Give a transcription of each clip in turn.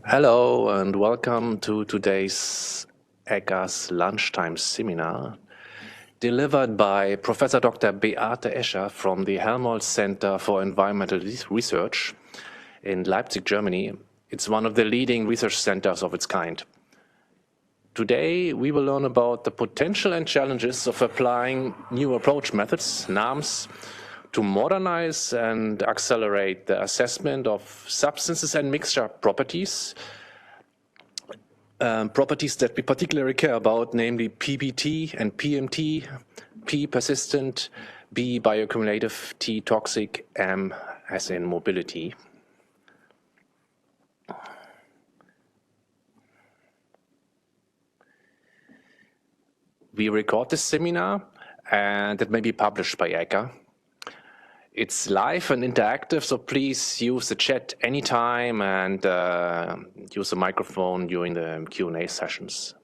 Hello and welcome to today's ECHA's lunchtime seminar delivered by Professor Dr. Beate Escher from the Helmholtz Center for Environmental Research in Leipzig, Germany. It's one of the leading research centers of its kind. Today we will learn about the potential and challenges of applying new approach methods, NAMs, to modernize and accelerate the assessment of substances and mixture properties, properties that we particularly care about, namely PBT and PMT, P persistent, B bioaccumulative, T toxic, M as in mobility. We record this seminar and it may be published by ECHA. It's live and interactive, so please use the chat anytime and use the microphone during the Q&A sessions.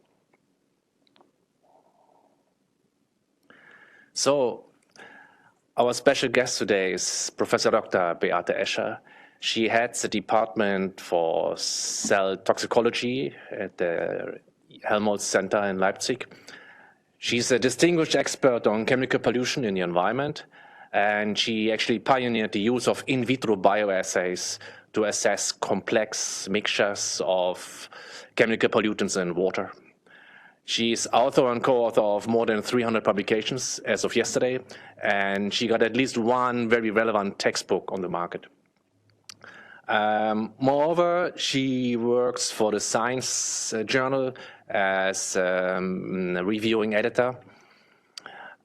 So, our special guest today is Professor Dr. Beate Escher. She heads the Department for Cell Toxicology at the Helmholtz Center in Leipzig. She's a distinguished expert on chemical pollution in the environment, and she actually pioneered the use of in vitro bioassays to assess complex mixtures of chemical pollutants in water. She's author and co-author of more than 300 publications as of yesterday, and she got at least one very relevant textbook on the market. Moreover, she works for the Science Journal as a reviewing editor.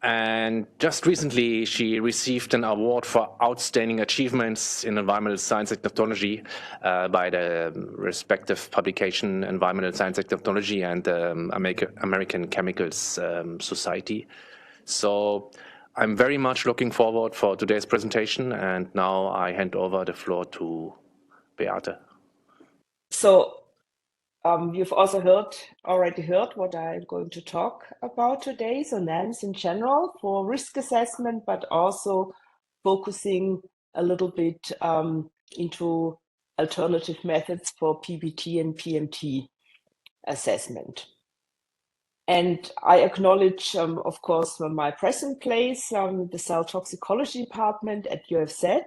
And just recently, she received an award for outstanding achievements in environmental science and technology by the respective publication Environmental Science and Technology and the American Chemicals Society. So I'm very much looking forward for today's presentation, and now I hand over the floor to Beate. So you've also already heard what I'm going to talk about today. So NAMs in general for risk assessment, but also focusing a little bit into alternative methods for PBT and PMT assessment. And I acknowledge, of course, my present place, the Cell Toxicology Department at UFZ,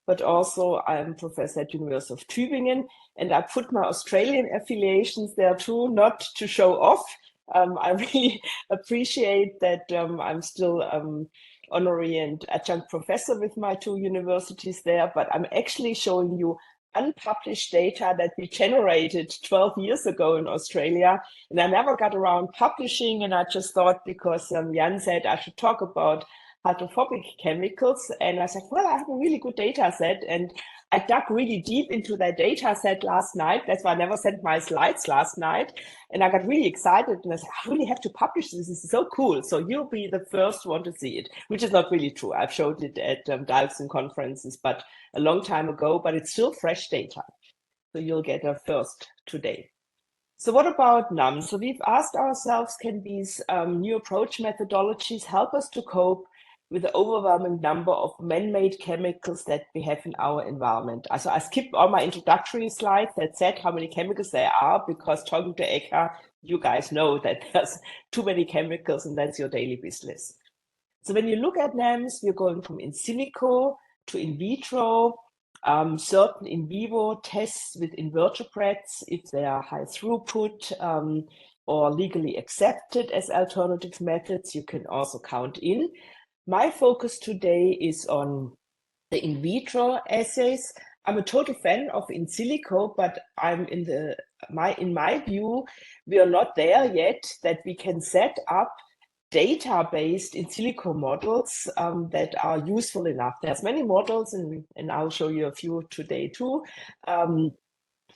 but also I'm professor at University of Tübingen, and I put my Australian affiliations there too, not to show off. I really appreciate that I'm still honorary and adjunct professor with my two universities there, but I'm actually showing you unpublished data that we generated 12 years ago in Australia. And I never got around publishing, and I just thought, because Jan said I should talk about hydrophobic chemicals, and I said, well, I have a really good data set, and I dug really deep into that data set last night. That's why I never sent my slides last night, and I got really excited, and I said, I really have to publish this. This is so cool. So you'll be the first one to see it, which is not really true. I've showed it at dialogues and conferences, but a long time ago, but it's still fresh data. So you'll get a first today. So what about NAM? So we've asked ourselves, can these new approach methodologies help us to cope with the overwhelming number of man-made chemicals that we have in our environment? So I skipped all my introductory slides that said how many chemicals there are, because talking to ECHA, you guys know that there's too many chemicals, and that's your daily business. So when you look at NAMs, we're going from in silico to in vitro, certain in vivo tests with invertebrates, if they are high throughput or legally accepted as alternative methods, you can also count in. My focus today is on the in vitro assays. I'm a total fan of in silico, but I'm in my view, we are not there yet that we can set up data-based in silico models that are useful enough. There's many models, and I'll show you a few today too. But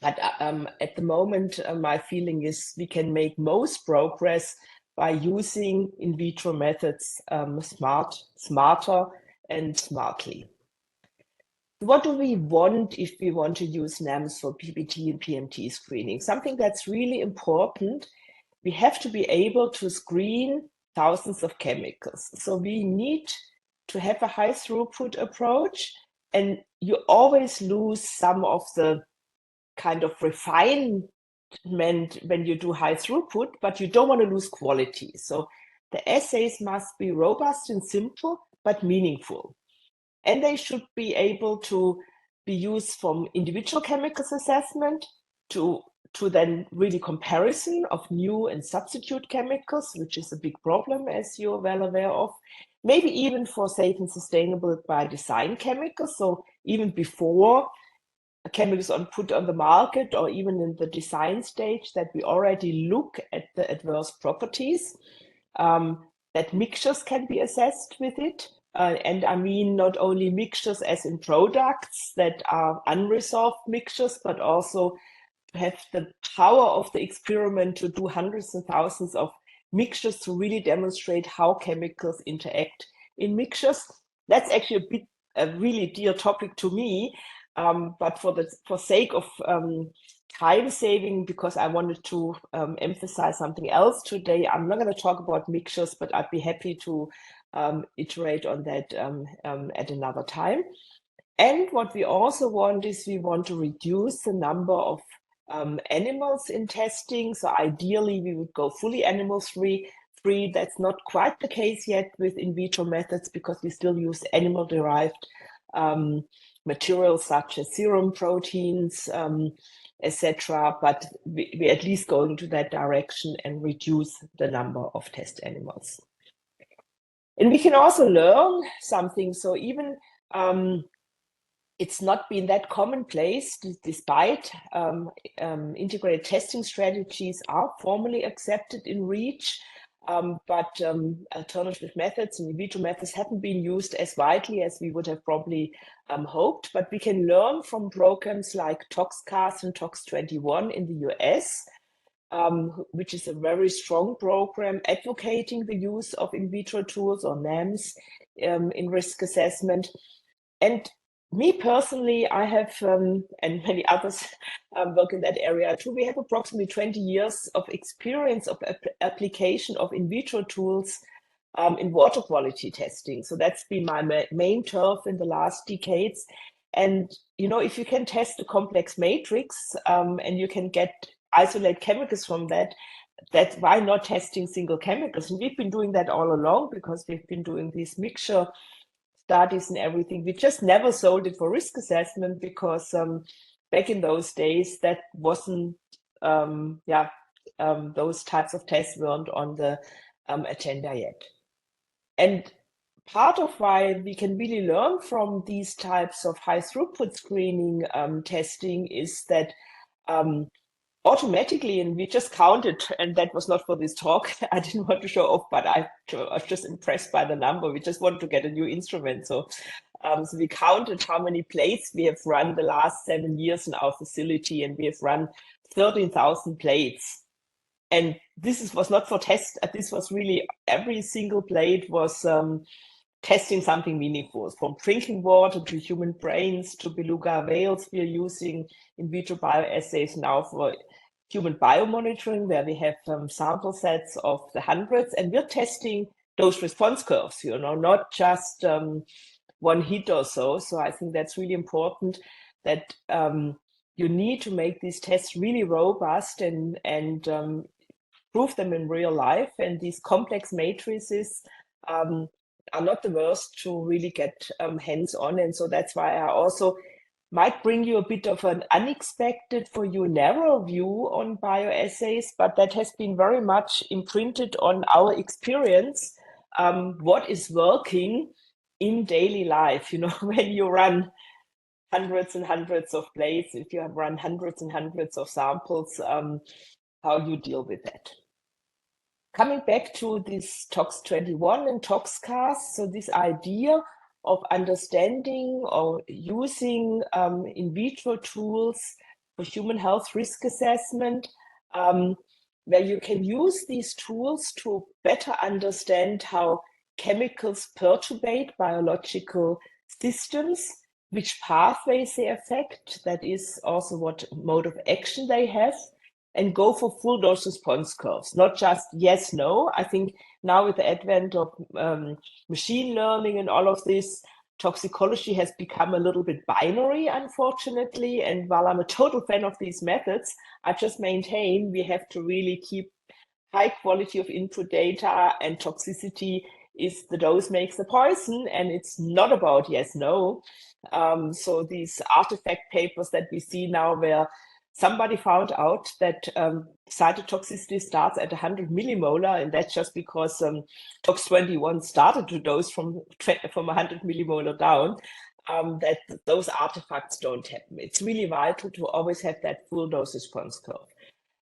at the moment, my feeling is we can make most progress by using in vitro methods smarter and smartly. What do we want if we want to use NAMs for PBT and PMT screening? Something that's really important. We have to be able to screen thousands of chemicals. So we need to have a high throughput approach, and you always lose some of the kind of refinement when you do high throughput, but you don't want to lose quality. So the assays must be robust and simple, but meaningful. And they should be able to be used from individual chemicals assessment to then really comparison of new and substitute chemicals, which is a big problem, as you're well aware of. Maybe even for safe and sustainable by design chemicals. So even before a chemical is put on the market, or even in the design stage, that we already look at the adverse properties, that mixtures can be assessed with it. And I mean not only mixtures as in products that are unresolved mixtures, but also have the power of the experiment to do hundreds and thousands of mixtures to really demonstrate how chemicals interact in mixtures. That's actually a really dear topic to me, but for sake of time saving, because I wanted to emphasize something else today, I'm not going to talk about mixtures, but I'd be happy to iterate on that at another time. And what we also want is we want to reduce the number of animals in testing. So ideally, we would go fully animal-free. That's not quite the case yet with in vitro methods, because we still use animal-derived materials such as serum proteins, etc. But we at least go into that direction and reduce the number of test animals. And we can also learn something. So even it's not been that commonplace, despite integrated testing strategies are formally accepted in REACH, but alternative methods and in vitro methods haven't been used as widely as we would have probably hoped. But we can learn from programs like ToxCast and Tox21 in the US, which is a very strong program advocating the use of in vitro tools or NAMs in risk assessment. And me personally, I have, and many others work in that area too, we have approximately 20 years of experience of application of in vitro tools in water quality testing. So that's been my main turf in the last decades. And, you know, if you can test a complex matrix and you can isolate chemicals from that, why not testing single chemicals? And we've been doing that all along, because we've been doing these mixture studies and everything. We just never sold it for risk assessment, because back in those days, that wasn't, those types of tests weren't on the agenda yet. And part of why we can really learn from these types of high throughput screening testing is that automatically, and we just counted, and that was not for this talk, I didn't want to show off, but I was just impressed by the number. We just wanted to get a new instrument. So we counted how many plates we have run the last 7 years in our facility, and we have run 13,000 plates. And this was not for test, this was really, every single plate was testing something meaningful, from drinking water to human brains to beluga whales. We are using in vitro bioassays now for human biomonitoring, where we have sample sets of the hundreds, and we're testing those response curves, you know, not just one hit or so. So I think that's really important, that you need to make these tests really robust and prove them in real life. And these complex matrices are not the worst to really get hands-on. And so that's why I also might bring you a bit of an unexpected for you narrow view on bioassays, but that has been very much imprinted on our experience, what is working in daily life. You know, when you run hundreds and hundreds of plates, if you have run hundreds and hundreds of samples, how you deal with that. Coming back to this Tox21 and ToxCast, so this idea of understanding or using in vitro tools for human health risk assessment, where you can use these tools to better understand how chemicals perturbate biological systems, which pathways they affect, that is also what mode of action they have, and go for full dose response curves, not just yes, no. I think now with the advent of machine learning and all of this, toxicology has become a little bit binary, unfortunately. And while I'm a total fan of these methods, I just maintain we have to really keep high quality of input data, and toxicity is the dose makes the poison, and it's not about yes, no. So these artifact papers that we see now, where somebody found out that cytotoxicity starts at 100 millimolar, and that's just because Tox21 started to dose from 100 millimolar down, that those artifacts don't happen. It's really vital to always have that full dose response curve.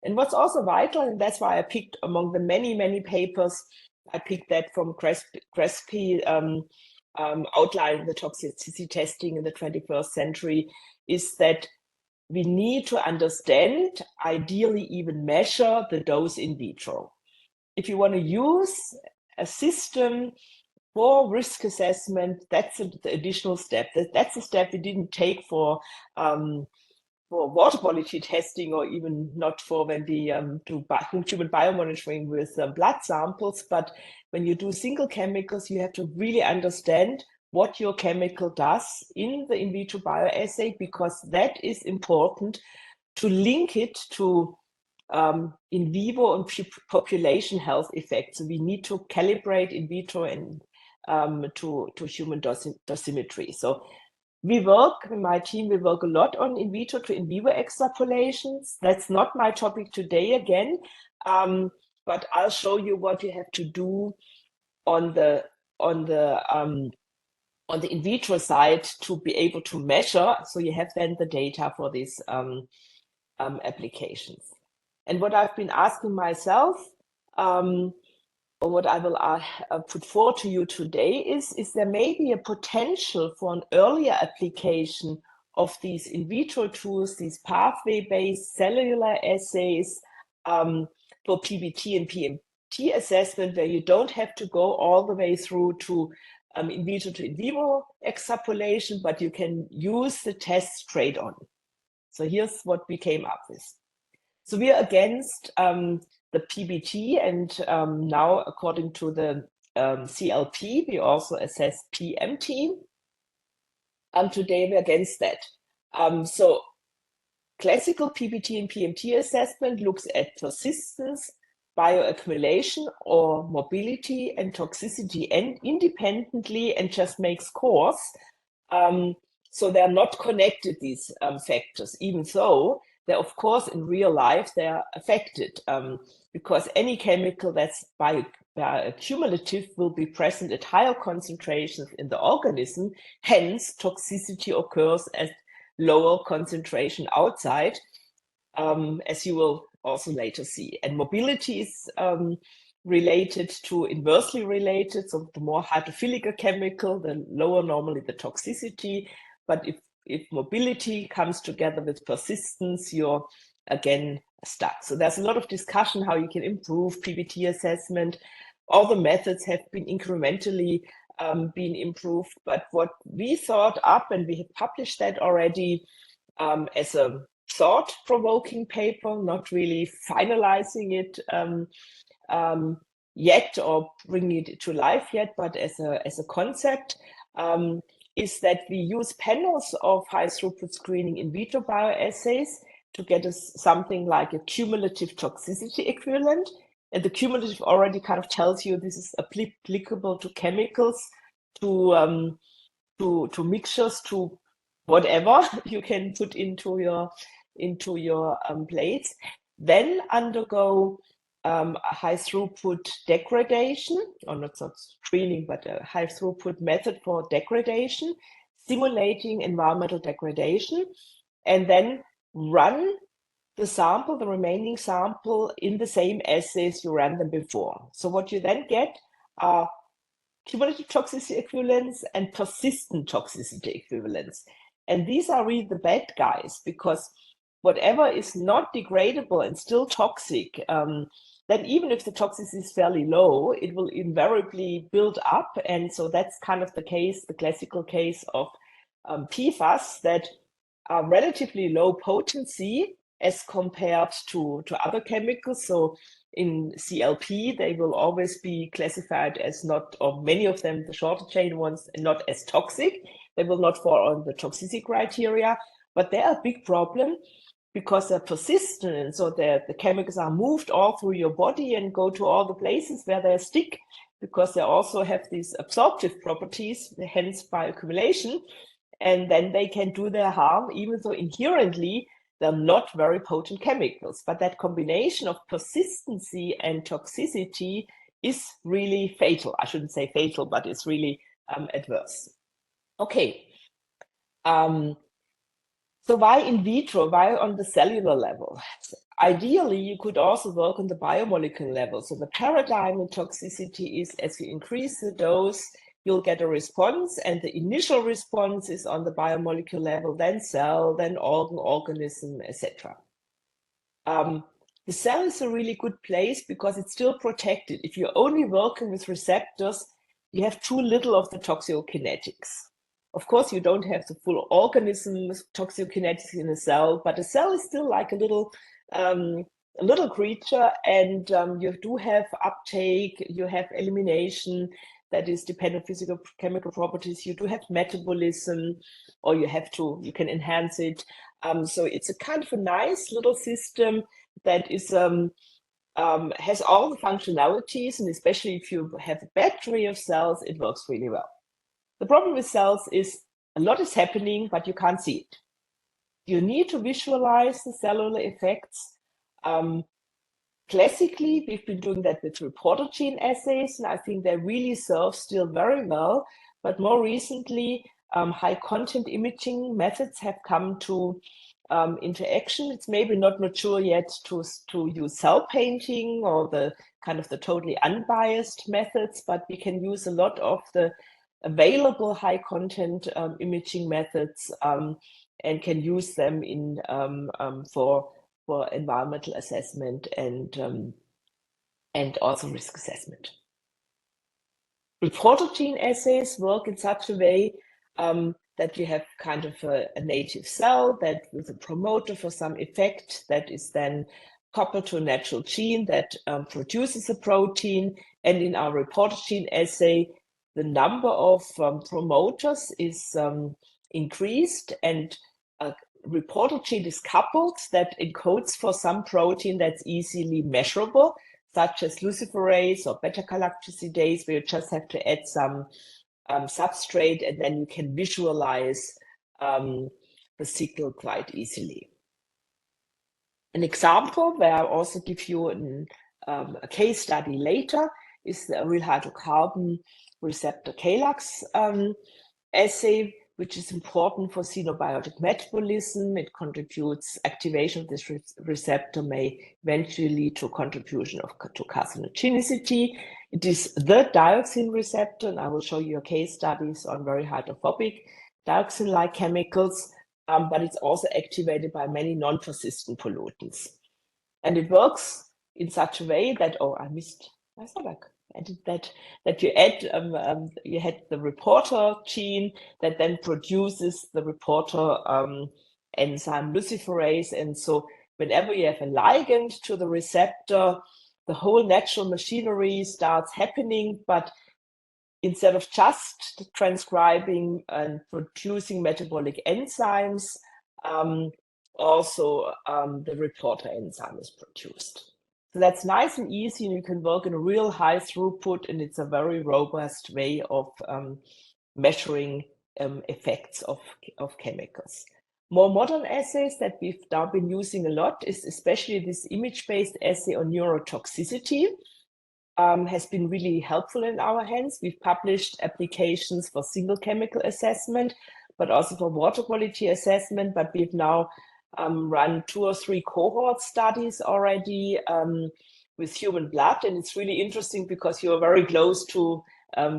And what's also vital, and that's why I picked among the many, many papers, I picked that from Crespi outlining the toxicity testing in the 21st century, is that we need to understand, ideally even measure the dose in vitro. If you want to use a system for risk assessment, that's the additional step. That's a step we didn't take for water quality testing, or even not for when we do human biomonitoring with blood samples. But when you do single chemicals, you have to really understand what your chemical does in the in vitro bioassay, because that is important to link it to in vivo and population health effects. So we need to calibrate in vitro and to human dosimetry. So we work, my team, we work a lot on in vitro to in vivo extrapolations. That's not my topic today again, but I'll show you what you have to do on the in vitro side to be able to measure. So you have then the data for these applications. And what I've been asking myself, or what I will put forward to you today is there may be a potential for an earlier application of these in vitro tools, these pathway-based cellular assays for PBT and PMT assessment, where you don't have to go all the way through to in vitro to in vivo extrapolation, but you can use the test straight on. So here's what we came up with. So we are against the PBT, and now according to the CLP, we also assess PMT. Today we're against that. So classical PBT and PMT assessment looks at persistence, bioaccumulation, or mobility and toxicity and independently, and just makes scores. So they're not connected, these factors, even though they're, of course, in real life, they're affected, because any chemical that's bioaccumulative will be present at higher concentrations in the organism. Hence, toxicity occurs at lower concentration outside, as you will also later see. And mobility is inversely related. So the more hydrophilic a chemical, the lower normally the toxicity. But if mobility comes together with persistence, you're again stuck. So there's a lot of discussion how you can improve PBT assessment. All the methods have been incrementally been improved. But what we thought up, and we have published that already as a thought-provoking paper, not really finalizing it yet or bringing it to life yet, but as a concept, is that we use panels of high-throughput screening in vitro bioassays to get us something like a cumulative toxicity equivalent. And the cumulative already kind of tells you this is applicable to chemicals, to mixtures, to whatever you can put into your plates. Then undergo a high throughput degradation, or not screening, but a high throughput method for degradation, simulating environmental degradation, and then run the remaining sample in the same assays you ran them before. So what you then get are cumulative toxicity equivalents and persistent toxicity equivalents. And these are really the bad guys, because whatever is not degradable and still toxic, then even if the toxicity is fairly low, it will invariably build up. And so that's kind of the case, the classical case of PFAS, that are relatively low potency as compared to other chemicals. So in CLP, they will always be classified as not, or many of them, the shorter chain ones, not as toxic. They will not fall on the toxicity criteria, but they are a big problem because they're persistent. So the chemicals are moved all through your body and go to all the places where they stick, because they also have these absorptive properties, hence bioaccumulation. And then they can do their harm, even though inherently they're not very potent chemicals. But that combination of persistency and toxicity is really fatal. I shouldn't say fatal, but it's really adverse. Okay. So why in vitro? Why on the cellular level? Ideally, you could also work on the biomolecular level. So the paradigm in toxicity is, as you increase the dose, you'll get a response, and the initial response is on the biomolecular level, then cell, then organ, organism, etc. The cell is a really good place because it's still protected. If you're only working with receptors, you have too little of the toxicokinetics. Of course, you don't have the full organism toxicokinetics in a cell, but a cell is still like a little creature, and you do have uptake, you have elimination that is dependent on physical chemical properties, you do have metabolism, or you can enhance it. So it's a kind of a nice little system that is has all the functionalities, and especially if you have a battery of cells, it works really well. The problem with cells is a lot is happening, but you can't see it. You need to visualize the cellular effects. Classically, we've been doing that with reporter gene assays, and I think they really serve still very well. But more recently, high content imaging methods have come to into action. It's maybe not mature yet to use cell painting or the kind of the totally unbiased methods, but we can use a lot of the available high content imaging methods and can use them in for environmental assessment and also risk assessment. Reporter gene assays work in such a way that you have kind of a native cell that with a promoter for some effect that is then coupled to a natural gene that produces a protein. And in our reporter gene assay, the number of promoters is increased, and a reporter gene is coupled that encodes for some protein that's easily measurable, such as luciferase or beta-galactosidase, where you just have to add some substrate, and then you can visualize the signal quite easily. An example where I'll also give you a case study later is the aryl hydrocarbon receptor Calyx assay, which is important for xenobiotic metabolism. It contributes, activation of this receptor may eventually lead to contribution to carcinogenicity. It is the dioxin receptor, and I will show you case studies on very hydrophobic dioxin-like chemicals, but it's also activated by many non-persistent pollutants. And it works in such a way that, that you add, you had the reporter gene that then produces the reporter enzyme luciferase. And so whenever you have a ligand to the receptor, the whole natural machinery starts happening, but instead of just transcribing and producing metabolic enzymes, also the reporter enzyme is produced. So that's nice and easy, and you can work in a real high throughput, and it's a very robust way of measuring effects of chemicals. More modern assays that we've now been using a lot is especially this image-based assay on neurotoxicity. Has been really helpful in our hands. We've published applications for single chemical assessment, but also for water quality assessment, but we've now run 2 or 3 cohort studies already with human blood, and it's really interesting because you're very close to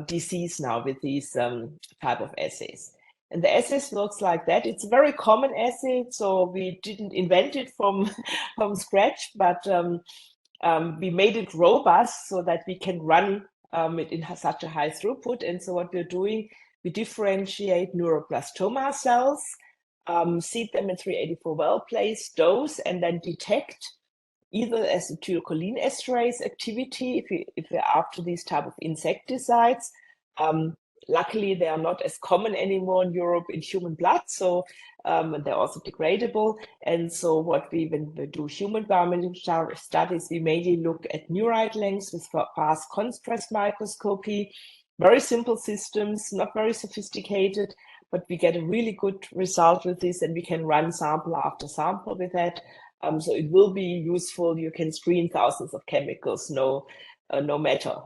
disease now with these type of assays. And the assays works like that. It's a very common assay, so we didn't invent it from scratch, but we made it robust so that we can run it in such a high throughput. And so what we're doing, we differentiate neuroblastoma cells, seed them in 384 well-placed dose, and then detect either acetylcholine esterase activity, if we're after these type of insecticides. Luckily, they are not as common anymore in Europe in human blood, so they're also degradable. And so when we do human bioaccumulative studies, we mainly look at neurite lengths with fast contrast microscopy, very simple systems, not very sophisticated, but we get a really good result with this, and we can run sample after sample with that. So it will be useful. You can screen thousands of chemicals, no matter.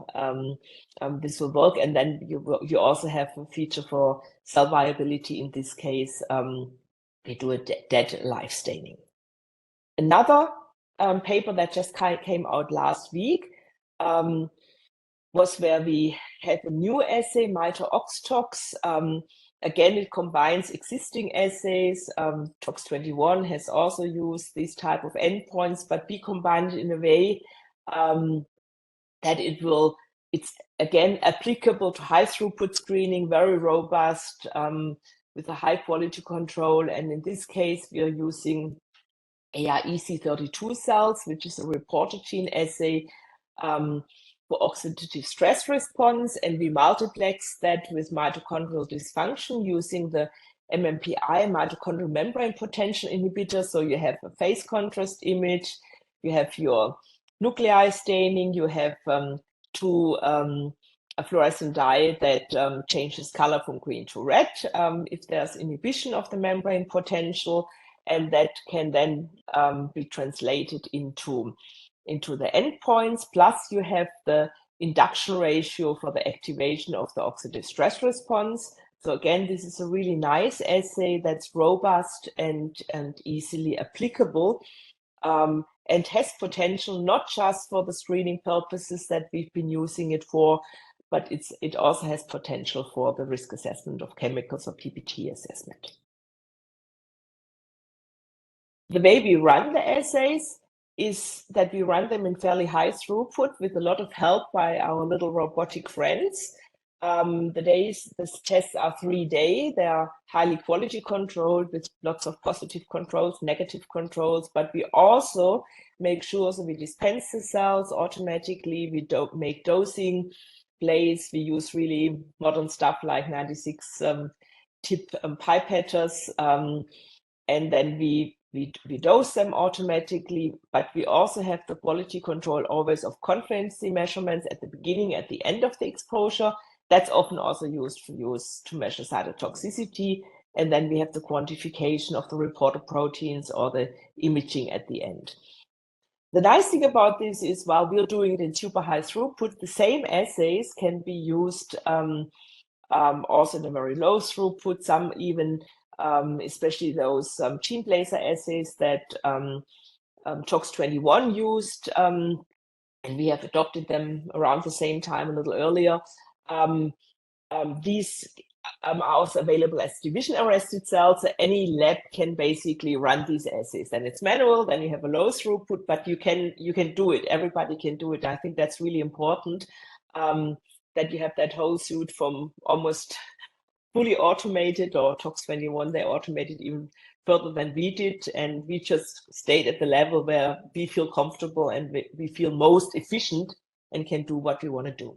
This will work, and then you also have a feature for cell viability. In this case, we do a dead live staining. Another paper that just came out last week was where we had a new assay, MITRE-OxTox. Again, it combines existing assays. Tox21 has also used these type of endpoints, but we combined it in a way that it's again applicable to high throughput screening, very robust, with a high quality control. And in this case, we are using EC32 cells, which is a reporter gene assay for oxidative stress response, and we multiplex that with mitochondrial dysfunction using the MMPI, mitochondrial membrane potential inhibitor. So you have a phase contrast image, you have your nuclei staining, you have a fluorescent dye that changes color from green to red if there's inhibition of the membrane potential, and that can then be translated into the endpoints. Plus you have the induction ratio for the activation of the oxidative stress response. So again, this is a really nice assay that's robust and easily applicable, and has potential not just for the screening purposes that we've been using it for, but it also has potential for the risk assessment of chemicals or PBT assessment. The way we run the assays is that we run them in fairly high throughput with a lot of help by our little robotic friends. The tests are 3-day. They are highly quality controlled with lots of positive controls, negative controls, but we also make sure that we dispense the cells automatically. We don't make dosing plays. We use really modern stuff like 96 tip pipetters, and then we dose them automatically, but we also have the quality control always of confidence measurements at the beginning, at the end of the exposure. That's often also used to measure cytotoxicity. And then we have the quantification of the reporter proteins or the imaging at the end. The nice thing about this is while we're doing it in super high throughput, the same assays can be used also in a very low throughput, some even especially those gene placer assays that Tox21 used, and we have adopted them around the same time, a little earlier. These are also available as division-arrested cells. So any lab can basically run these assays. Then it's manual, then you have a low throughput, but you can do it. Everybody can do it. I think that's really important, that you have that whole suite from almost fully automated, or Tox21, they automated even further than we did, and we just stayed at the level where we feel comfortable and we feel most efficient and can do what we want to do.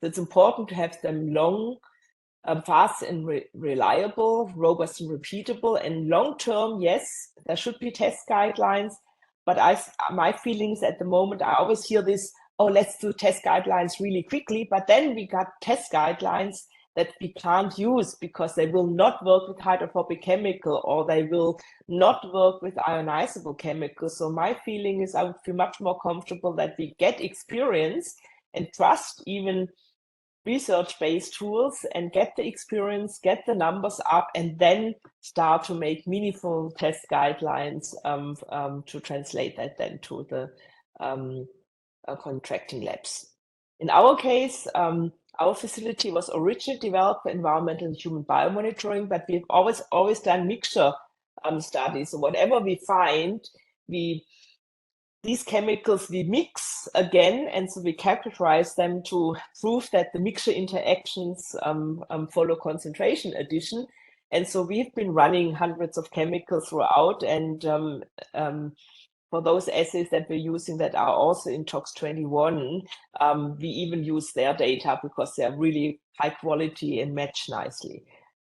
So it's important to have them long, fast and reliable, robust and repeatable, and long-term, yes, there should be test guidelines, but my feelings at the moment, I always hear this, oh, let's do test guidelines really quickly, but then we got test guidelines that we can't use because they will not work with hydrophobic chemical, or they will not work with ionizable chemicals. So my feeling is I would feel much more comfortable that we get experience and trust even research-based tools and get the experience, get the numbers up, and then start to make meaningful test guidelines to translate that then to the contracting labs. In our case, our facility was originally developed for environmental and human biomonitoring, but we've always done mixture studies. So whatever we find, these chemicals we mix again, and so we characterize them to prove that the mixture interactions follow concentration addition. And so we've been running hundreds of chemicals throughout, and for those assays that we're using that are also in Tox 21, we even use their data because they're really high quality and match nicely.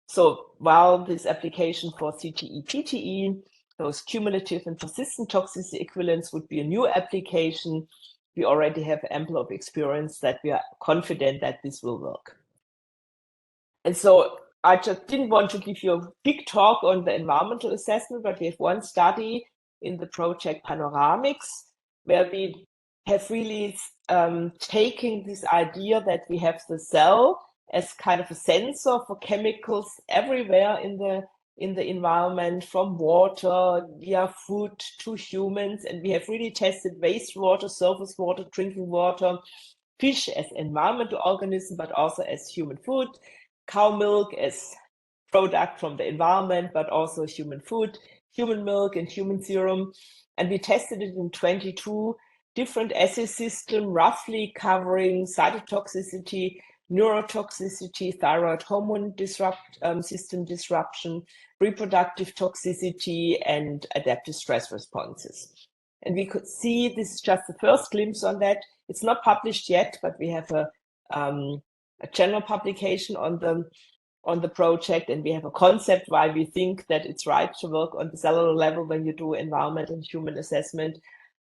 So while this application for CTE, PTE, those cumulative and persistent toxicity equivalents would be a new application, we already have ample of experience that we are confident that this will work. And so I just didn't want to give you a big talk on the environmental assessment, but we have one study in the project Panoramics where we have really taken this idea that we have the cell as kind of a sensor for chemicals everywhere in the environment, from water via food to humans, and we have really tested wastewater, surface water, drinking water, fish as environmental organism, but also as human food, cow milk as product from the environment, but also human food, human milk and human serum. And we tested it in 22 different assay systems, roughly covering cytotoxicity, neurotoxicity, thyroid hormone system disruption, reproductive toxicity, and adaptive stress responses. And we could see, this is just the first glimpse on that. It's not published yet, but we have a general publication on the project, and we have a concept why we think that it's right to work on the cellular level when you do environmental and human assessment.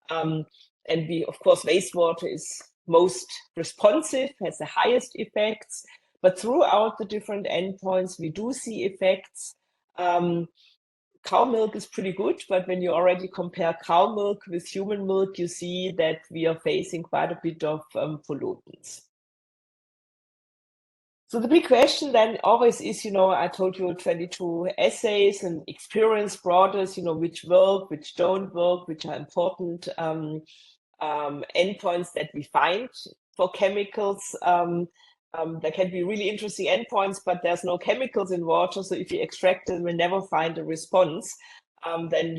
And we, of course, wastewater is most responsive, has the highest effects, but throughout the different endpoints, we do see effects. Cow milk is pretty good, but when you already compare cow milk with human milk, you see that we are facing quite a bit of pollutants. So the big question then always is, I told you 22 assays and experience brought us, which work, which don't work, which are important endpoints that we find for chemicals. There can be really interesting endpoints, but there's no chemicals in water. So if you extract them and never find a response, then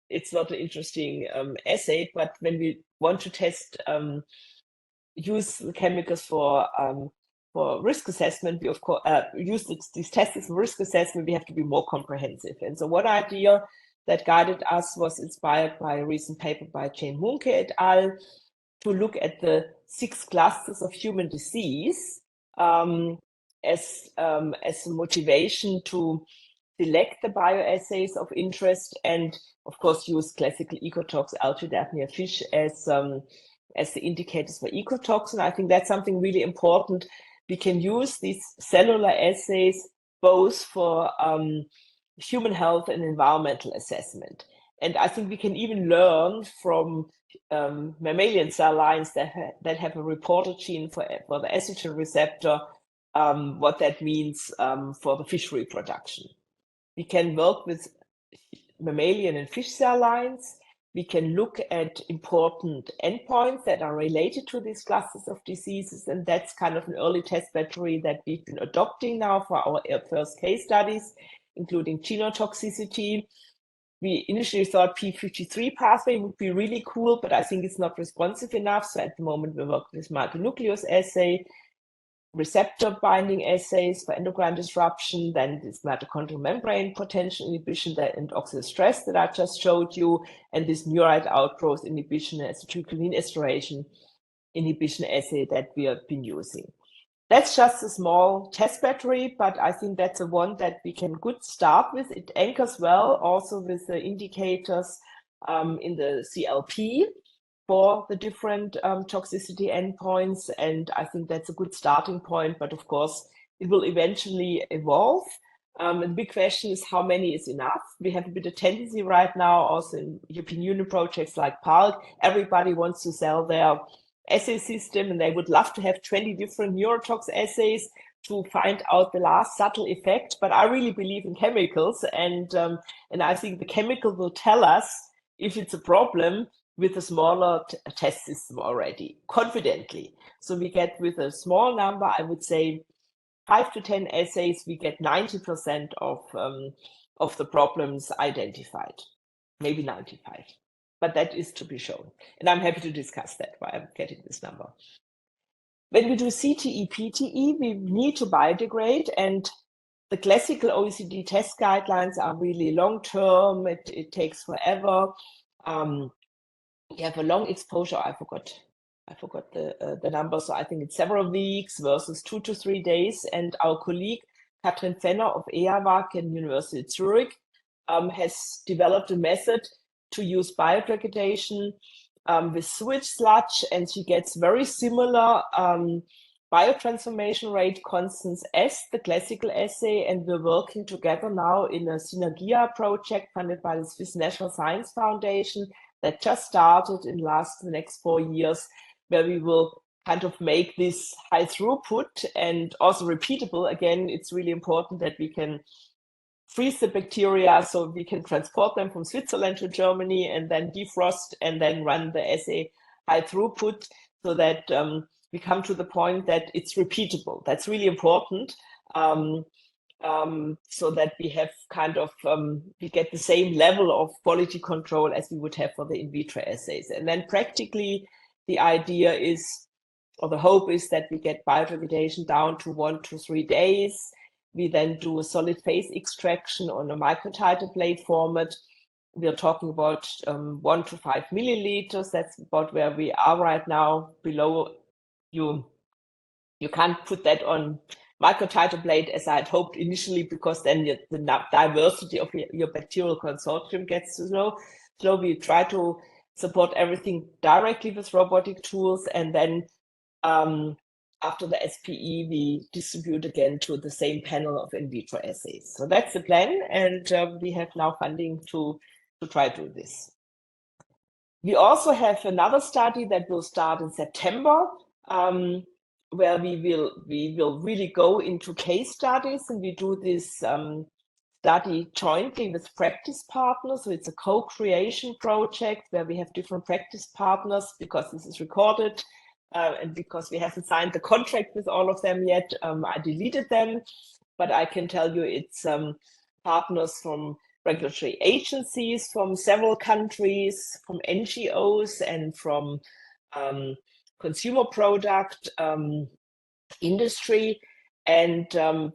it's not an interesting assay. But when we want to test, use the chemicals for risk assessment, we of course use these tests for risk assessment. We have to be more comprehensive. And so one idea that guided us was inspired by a recent paper by Jane Munke et al. To look at the 6 clusters of human disease as a motivation to select the bioassays of interest, and of course use classical ecotox, algae, daphnia, fish as the indicators for ecotox. And I think that's something really important. We can use these cellular assays both for human health and environmental assessment. And I think we can even learn from mammalian cell lines that have a reporter gene for the estrogen receptor, what that means for the fish reproduction. We can work with mammalian and fish cell lines. We can look at important endpoints that are related to these classes of diseases, and that's kind of an early test battery that we've been adopting now for our first case studies, including genotoxicity. We initially thought P53 pathway would be really cool, but I think it's not responsive enough. So at the moment, we work with multinucleus assay, receptor binding assays for endocrine disruption, then this mitochondrial membrane potential inhibition and oxidative stress that I just showed you, and this neurite outgrowth inhibition and acetylcholine esterasion inhibition assay that we have been using. That's just a small test battery, but I think that's a one that we can good start with. It anchors well also with the indicators in the CLP for the different toxicity endpoints. And I think that's a good starting point, but of course it will eventually evolve. And the big question is how many is enough? We have a bit of tendency right now also in European Union projects like PALC. Everybody wants to sell their assay system, and they would love to have 20 different neurotox assays to find out the last subtle effect. But I really believe in chemicals, and I think the chemical will tell us if it's a problem with a smaller test system already, confidently. So we get, with a small number, I would say 5 to 10 assays, we get 90% of the problems identified, maybe 95. But that is to be shown. And I'm happy to discuss that, why I'm getting this number. When we do CTE, PTE, we need to biodegrade, and the classical OECD test guidelines are really long-term. It takes forever. You have a long exposure. I forgot the number. So I think it's several weeks versus 2 to 3 days. And our colleague Katrin Fenner of EAWAG in University of Zurich has developed a method to use biodegradation with sewage sludge, and she gets very similar biotransformation rate constants as the classical assay. And we're working together now in a Synergia project funded by the Swiss National Science Foundation that just started in the next 4 years, where we will kind of make this high throughput and also repeatable. Again, it's really important that we can freeze the bacteria so we can transport them from Switzerland to Germany and then defrost and then run the assay high throughput so that we come to the point that it's repeatable. That's really important. So that we have kind of, we get the same level of quality control as we would have for the in vitro assays. And then practically the idea is, or the hope is, that we get biodegradation down to 1 to 3 days. We then do a solid phase extraction on a microtiter plate format. We are talking about 1 to 5 milliliters. That's about where we are right now. Below, you can't put that on microtiter plate as I had hoped initially, because then the diversity of your bacterial consortium gets too low. So we try to support everything directly with robotic tools, and then after the SPE, we distribute again to the same panel of in vitro assays. So that's the plan, and we have now funding to try to do this. We also have another study that will start in September, where we will really go into case studies, and we do this study jointly with practice partners. So it's a co-creation project where we have different practice partners, because this is recorded. And because we haven't signed the contract with all of them yet, I deleted them. But I can tell you it's partners from regulatory agencies from several countries, from NGOs, and from consumer product industry. And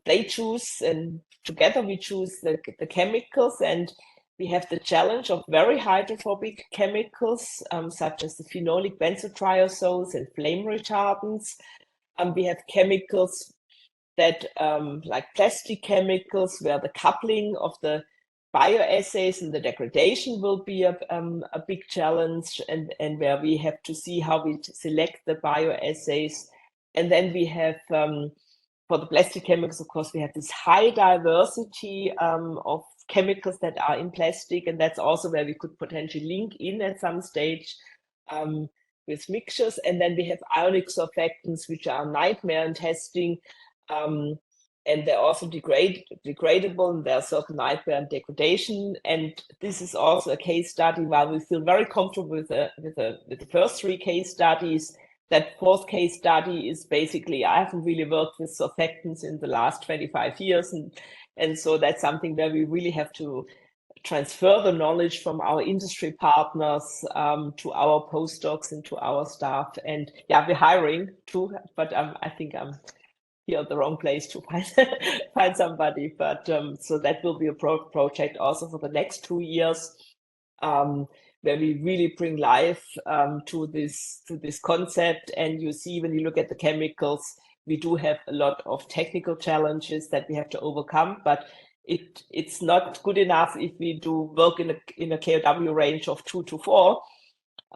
they choose, and together we choose the chemicals, and we have the challenge of very hydrophobic chemicals, such as the phenolic benzotriazoles and flame retardants. We have chemicals that, like plastic chemicals, where the coupling of the bioassays and the degradation will be a big challenge, and where we have to see how we select the bioassays. And then we have, for the plastic chemicals, of course, we have this high diversity of chemicals that are in plastic, and that's also where we could potentially link in at some stage with mixtures. And then we have ionic surfactants, which are a nightmare in testing, and they're also degradable, and there's certain nightmare in degradation. And this is also a case study where we feel very comfortable with the first 3 case studies. That 4th case study is basically, I haven't really worked with surfactants in the last 25 years, and so that's something where we really have to transfer the knowledge from our industry partners to our postdocs and to our staff. And yeah, we're hiring too, but I think I'm here at the wrong place to find somebody. But so that will be a project also for the next 2 years, where we really bring life to this concept. And you see, when you look at the chemicals, we do have a lot of technical challenges that we have to overcome, but it's not good enough if we do work in a KOW range of 2 to 4,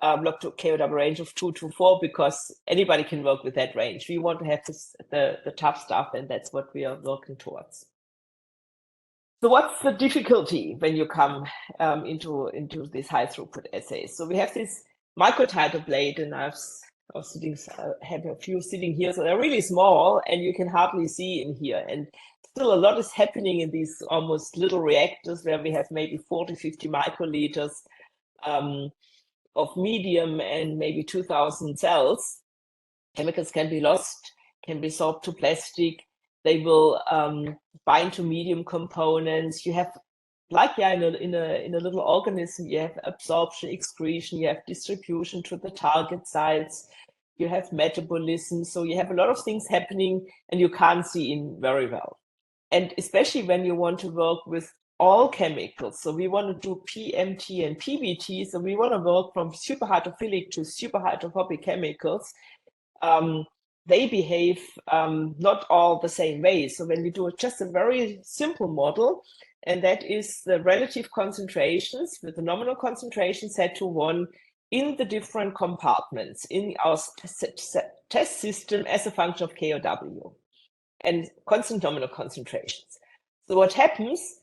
log to KOW range of 2 to 4, because anybody can work with that range. We want to have the tough stuff, and that's what we are working towards. So what's the difficulty when you come into these high throughput assays? So we have this microtiter plate, and I have a few sitting here, so they're really small, and you can hardly see in here. And still a lot is happening in these almost little reactors, where we have maybe 40, 50 microliters of medium and maybe 2,000 cells. Chemicals can be lost, can be sorbed to plastic. They will bind to medium components. You have, like in a little organism, you have absorption, excretion, you have distribution to the target sites, you have metabolism. So you have a lot of things happening, and you can't see in very well. And especially when you want to work with all chemicals. So we want to do PMT and PBT. So we want to work from super hydrophilic to super hydrophobic chemicals. They behave not all the same way. So when we do just a very simple model, and that is the relative concentrations with the nominal concentration set to 1 in the different compartments in our test system as a function of K or W and constant nominal concentrations. So what happens,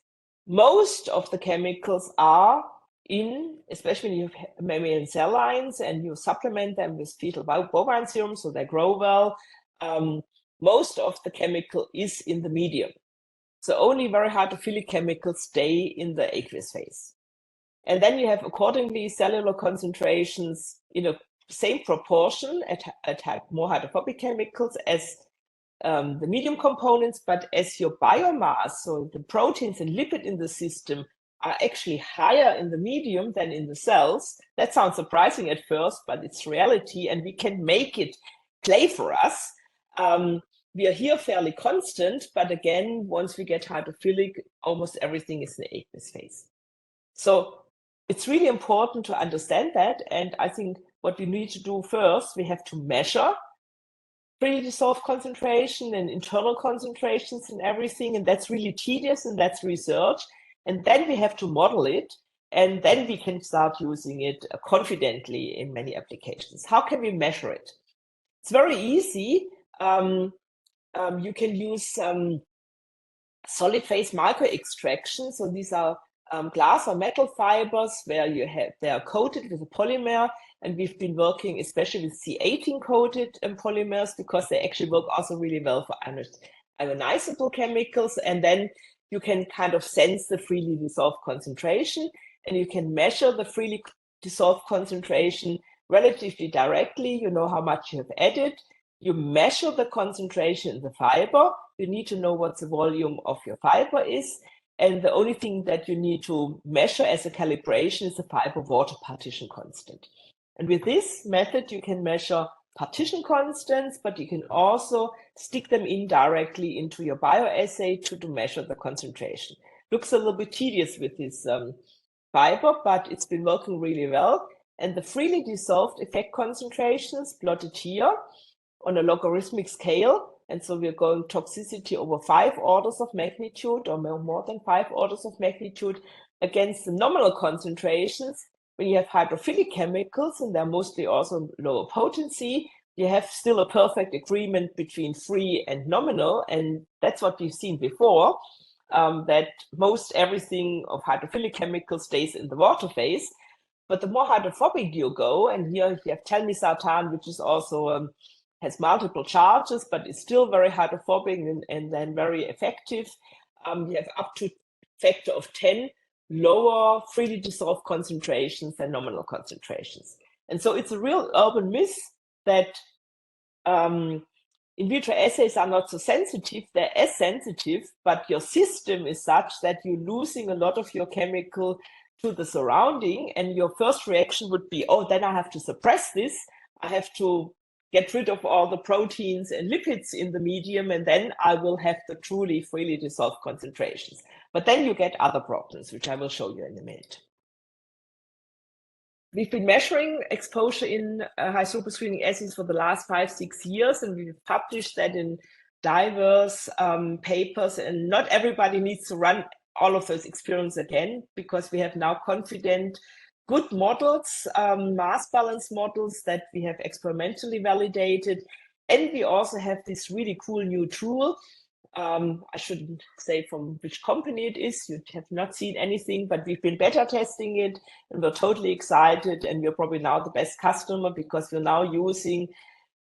most of the chemicals are in, especially when you have mammalian cell lines and you supplement them with fetal bovine serum so they grow well, most of the chemical is in the medium. So only very hydrophilic chemicals stay in the aqueous phase. And then you have accordingly cellular concentrations in a same proportion at more hydrophobic chemicals as the medium components, but as your biomass, so the proteins and lipid in the system are actually higher in the medium than in the cells. That sounds surprising at first, but it's reality, and we can make it play for us. We are here fairly constant, but again, once we get hydrophilic, almost everything is in the aqueous phase. So it's really important to understand that, and I think what we need to do first, we have to measure freely dissolved concentration and internal concentrations and everything, and that's really tedious, and that's research. And then we have to model it, and then we can start using it confidently in many applications. How can we measure it? It's very easy. You can use solid phase micro extraction. So these are glass or metal fibers where they are coated with a polymer, and we've been working especially with C18 coated polymers because they actually work also really well for ionizable chemicals. And then you can kind of sense the freely dissolved concentration, and you can measure the freely dissolved concentration relatively directly. You know how much you have added. You measure the concentration in the fiber. You need to know what the volume of your fiber is. And the only thing that you need to measure as a calibration is the fiber water partition constant. And with this method, you can measure partition constants, but you can also stick them in directly into your bioassay to measure the concentration. Looks a little bit tedious with this fiber, but it's been working really well. And the freely dissolved effect concentrations plotted here on a logarithmic scale. And so we're going toxicity over 5 orders of magnitude or more than 5 orders of magnitude against the nominal concentrations. When you have hydrophilic chemicals, and they're mostly also lower potency, you have still a perfect agreement between free and nominal. And that's what we've seen before, that most everything of hydrophilic chemicals stays in the water phase. But the more hydrophobic you go, and here you have telmisartan, which is also has multiple charges, but is still very hydrophobic and then very effective. You have up to factor of 10 lower freely dissolved concentrations than nominal concentrations. And so it's a real urban myth that in vitro assays are not so sensitive. They're as sensitive, but your system is such that you're losing a lot of your chemical to the surrounding, and your first reaction would be, oh, then I have to suppress this. I have to get rid of all the proteins and lipids in the medium, and then I will have the truly freely dissolved concentrations. But then you get other problems, which I will show you in a minute. We've been measuring exposure in high-throughput screening assays for the last 5-6 years, and we've published that in diverse papers, and not everybody needs to run all of those experiments again, because we have now confident, good models, mass balance models that we have experimentally validated. And we also have this really cool new tool. I shouldn't say from which company it is. You have not seen anything, but we've been beta testing it, and we're totally excited. And we're probably now the best customer because we're now using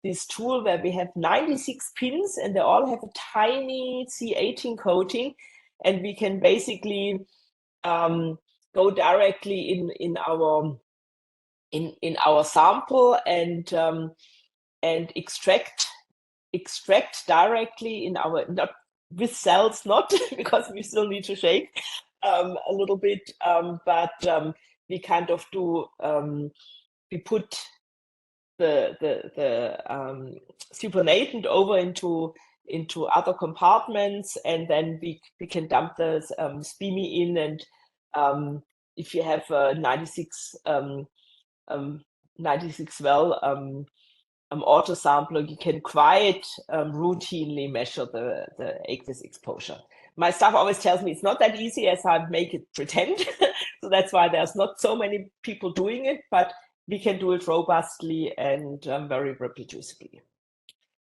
this tool where we have 96 pins, and they all have a tiny C18 coating, and we can basically go directly in our sample and extract directly in our, not with cells, not because we still need to shake a little bit, but we kind of do we put the supernatant over into into other compartments, and then we can dump the SPME in, and if you have a 96 well auto sampler, you can quite routinely measure the aqueous exposure. My staff always tells me it's not that easy as I make it pretend. So that's why there's not so many people doing it, but we can do it robustly and very reproducibly.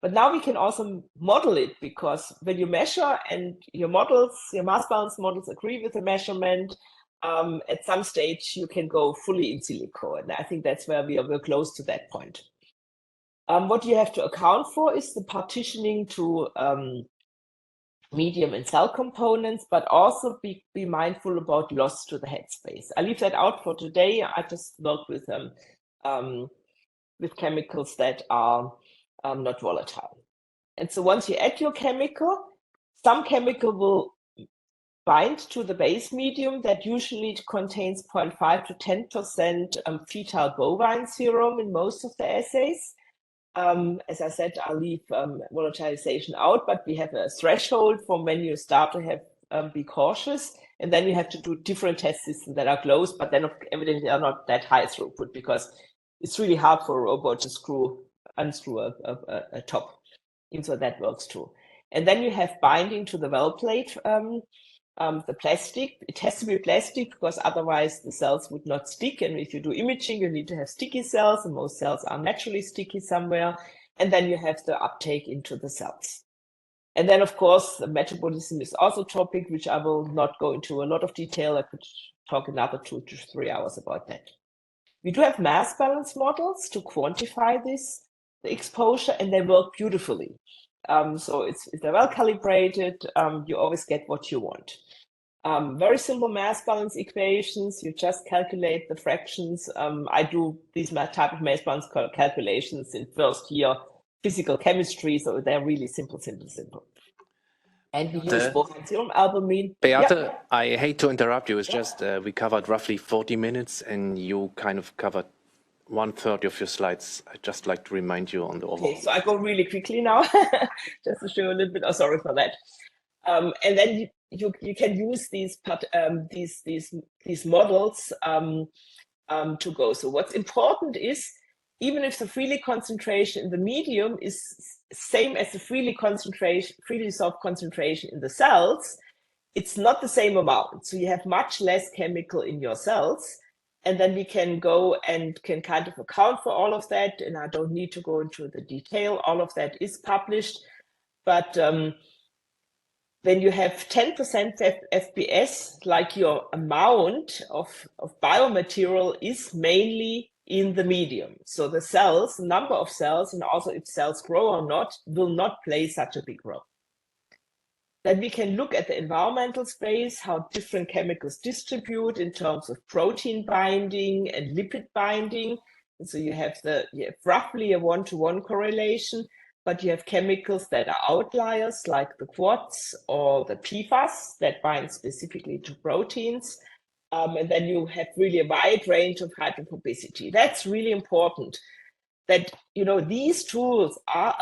But now we can also model it, because when you measure and your models, your mass balance models agree with the measurement, at some stage you can go fully in silico. And I think that's where we're close to that point. What you have to account for is the partitioning to medium and cell components, but also be mindful about loss to the headspace. I leave that out for today. I just work with chemicals that are not volatile. And so once you add your chemical, some chemical will bind to the base medium that usually contains 0.5 to 10% fetal bovine serum in most of the assays. As I said, I'll leave volatilization out, but we have a threshold from when you start to have be cautious, and then you have to do different test systems that are closed, but then evidently they are not that high throughput, because it's really hard for a robot to unscrew a top. And so that works too. And then you have binding to the well plate, the plastic. It has to be plastic, because otherwise the cells would not stick. And if you do imaging, you need to have sticky cells, and most cells are naturally sticky somewhere. And then you have the uptake into the cells. And then, of course, the metabolism is also a topic which I will not go into a lot of detail. I could talk another 2 to 3 hours about that. We do have mass balance models to quantify this, the exposure, and they work beautifully. So if they're well calibrated, you always get what you want. Very simple mass balance equations. You just calculate the fractions. I do these type of mass balance calculations in first year physical chemistry, so they're really simple. And we use both serum albumin. Beate, yeah. I hate to interrupt you. It's just we covered roughly 40 minutes, and you kind of covered 1/3 of your slides. I'd just like to remind you on the overall. Okay, so I go really quickly now, just to show a little bit. Oh, sorry for that. And then you can use these models to go. So what's important is, even if the freely concentration in the medium is same as the freely dissolved concentration in the cells, it's not the same amount. So you have much less chemical in your cells. And then we can go and can kind of account for all of that. And I don't need to go into the detail. All of that is published. But when you have 10% FPS, like your amount of biomaterial is mainly in the medium. So the cells, number of cells, and also if cells grow or not, will not play such a big role. Then we can look at the environmental space, how different chemicals distribute in terms of protein binding and lipid binding. And so you have roughly a 1-to-1 correlation, but you have chemicals that are outliers, like the quads or the PFAS that bind specifically to proteins. And then you have really a wide range of hydrophobicity. That's really important, that these tools are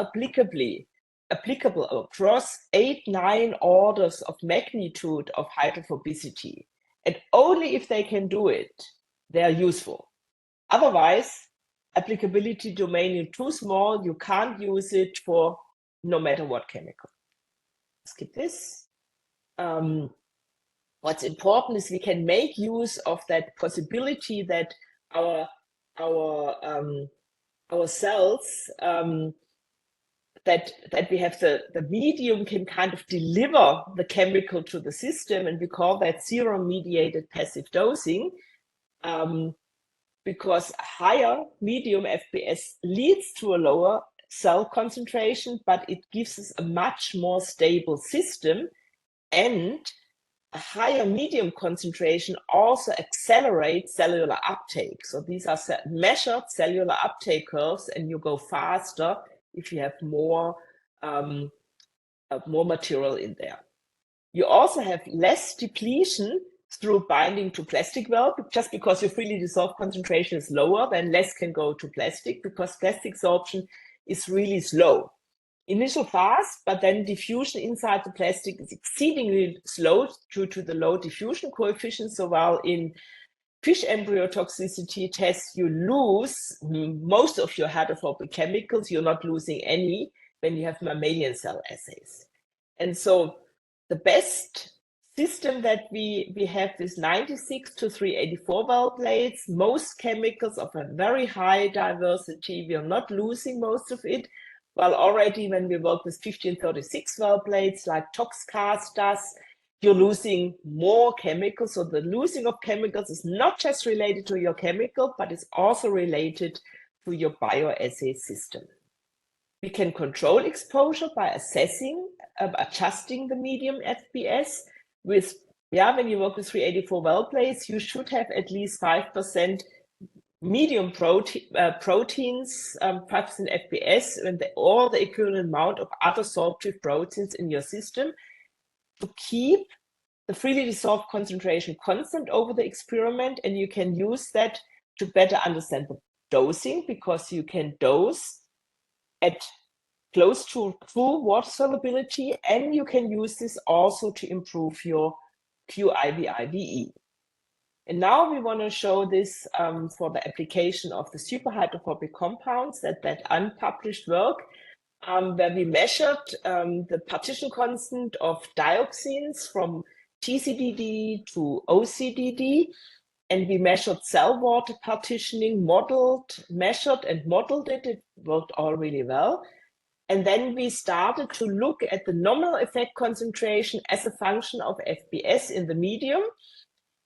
applicable across 8-9 orders of magnitude of hydrophobicity. And only if they can do it, they are useful. Otherwise, applicability domain is too small. You can't use it for no matter what chemical. Skip this. What's important is we can make use of that possibility that our cells, that we have the medium can kind of deliver the chemical to the system, and we call that serum-mediated passive dosing, because higher medium FPS leads to a lower cell concentration, but it gives us a much more stable system, and a higher medium concentration also accelerates cellular uptake. So these are measured cellular uptake curves, and you go faster if you have more material in there. You also have less depletion through binding to plastic well. Just because your freely dissolved concentration is lower, then less can go to plastic, because plastic sorption is really slow. initial fast, but then diffusion inside the plastic is exceedingly slow due to the low diffusion coefficient. So while in fish embryo toxicity tests, you lose most of your hydrophobic chemicals, you're not losing any when you have mammalian cell assays. And so the best system that we have is 96 to 384 well plates, most chemicals of a very high diversity. We are not losing most of it. Well, already when we work with 1536 well plates like ToxCast does, you're losing more chemicals. So the losing of chemicals is not just related to your chemical, but it's also related to your bioassay system. We can control exposure by assessing, adjusting the medium FPS with, when you work with 384 well plates, you should have at least 5% medium proteins, 5% FPS, or the equivalent amount of other sorptive proteins in your system to keep the freely dissolved concentration constant over the experiment. And you can use that to better understand the dosing, because you can dose at close to full water solubility, and you can use this also to improve your QIVIVE. And now we want to show this for the application of the superhydrophobic compounds, that unpublished work, where we measured the partition constant of dioxins from TCDD to OCDD, and we measured cell water partitioning, measured and modeled it. It worked all really well. And then we started to look at the nominal effect concentration as a function of FPS in the medium.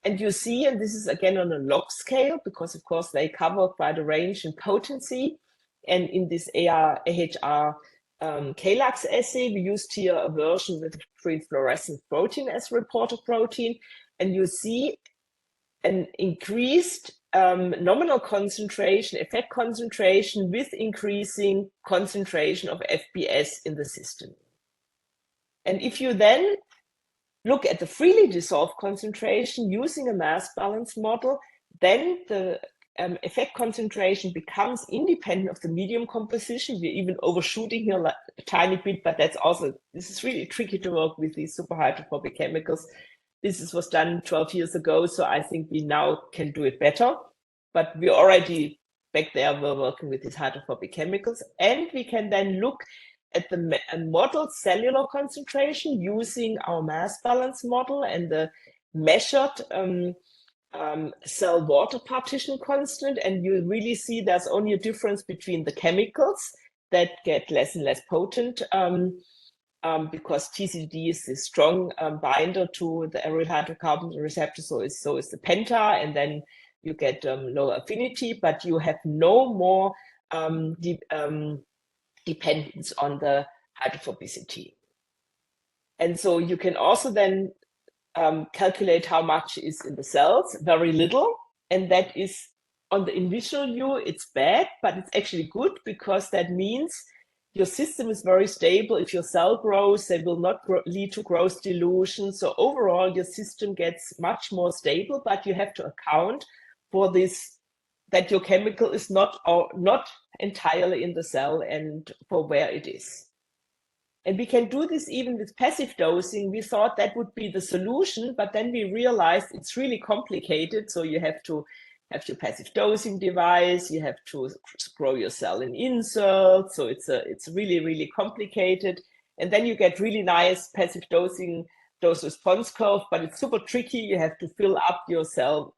And you see, and this is again on a log scale, because of course they cover quite a range in potency. And in this AHR KLAX assay, we used here a version with free fluorescent protein as reported protein. And you see an increased nominal concentration, effect concentration, with increasing concentration of FPS in the system. And if you then look at the freely dissolved concentration using a mass balance model, then the effect concentration becomes independent of the medium composition. We're even overshooting here a tiny bit, but this is really tricky to work with these superhydrophobic chemicals. This was done 12 years ago, so I think we now can do it better. But we already, back there, were working with these hydrophobic chemicals. And we can then look at the modeled cellular concentration using our mass balance model and the measured cell water partition constant. And you really see there's only a difference between the chemicals that get less and less potent, because TCD is a strong binder to the aryl hydrocarbon receptor, so is the penta, and then you get lower affinity, but you have no more dependence on the hydrophobicity. And so you can also then calculate how much is in the cells, very little, and that is on the initial view, it's bad, but it's actually good, because that means your system is very stable. If your cell grows, they will not lead to growth dilution. So overall, your system gets much more stable, but you have to account for this, that your chemical is not entirely in the cell and for where it is. And we can do this even with passive dosing. We thought that would be the solution, but then we realized it's really complicated. So you have to have your passive dosing device, you have to grow your cell in insert. So it's really, really complicated. And then you get really nice passive dosing dose response curve, but it's super tricky. You have to fill up your cell,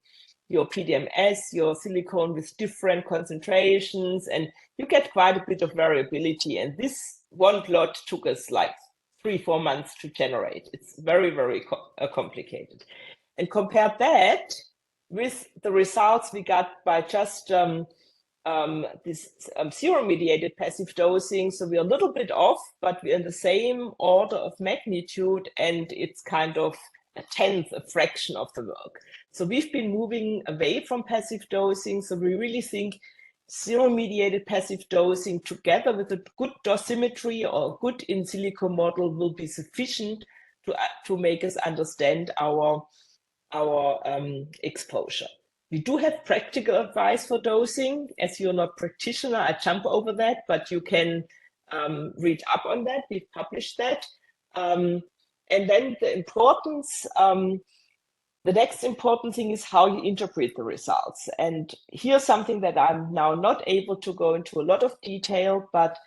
your PDMS, your silicone with different concentrations, and you get quite a bit of variability. And this one plot took us like 3-4 months to generate. It's very, very complicated. And compare that with the results we got by just this serum-mediated passive dosing. So we're a little bit off, but we're in the same order of magnitude, and it's kind of a tenth, a fraction of the work. So we've been moving away from passive dosing. So we really think serum-mediated passive dosing together with a good dosimetry or good in silico model will be sufficient to make us understand our exposure. We do have practical advice for dosing. As you're not a practitioner, I jump over that, but you can read up on that. We've published that. And then the importance, the next important thing is how you interpret the results. And here's something that I'm now not able to go into a lot of detail, but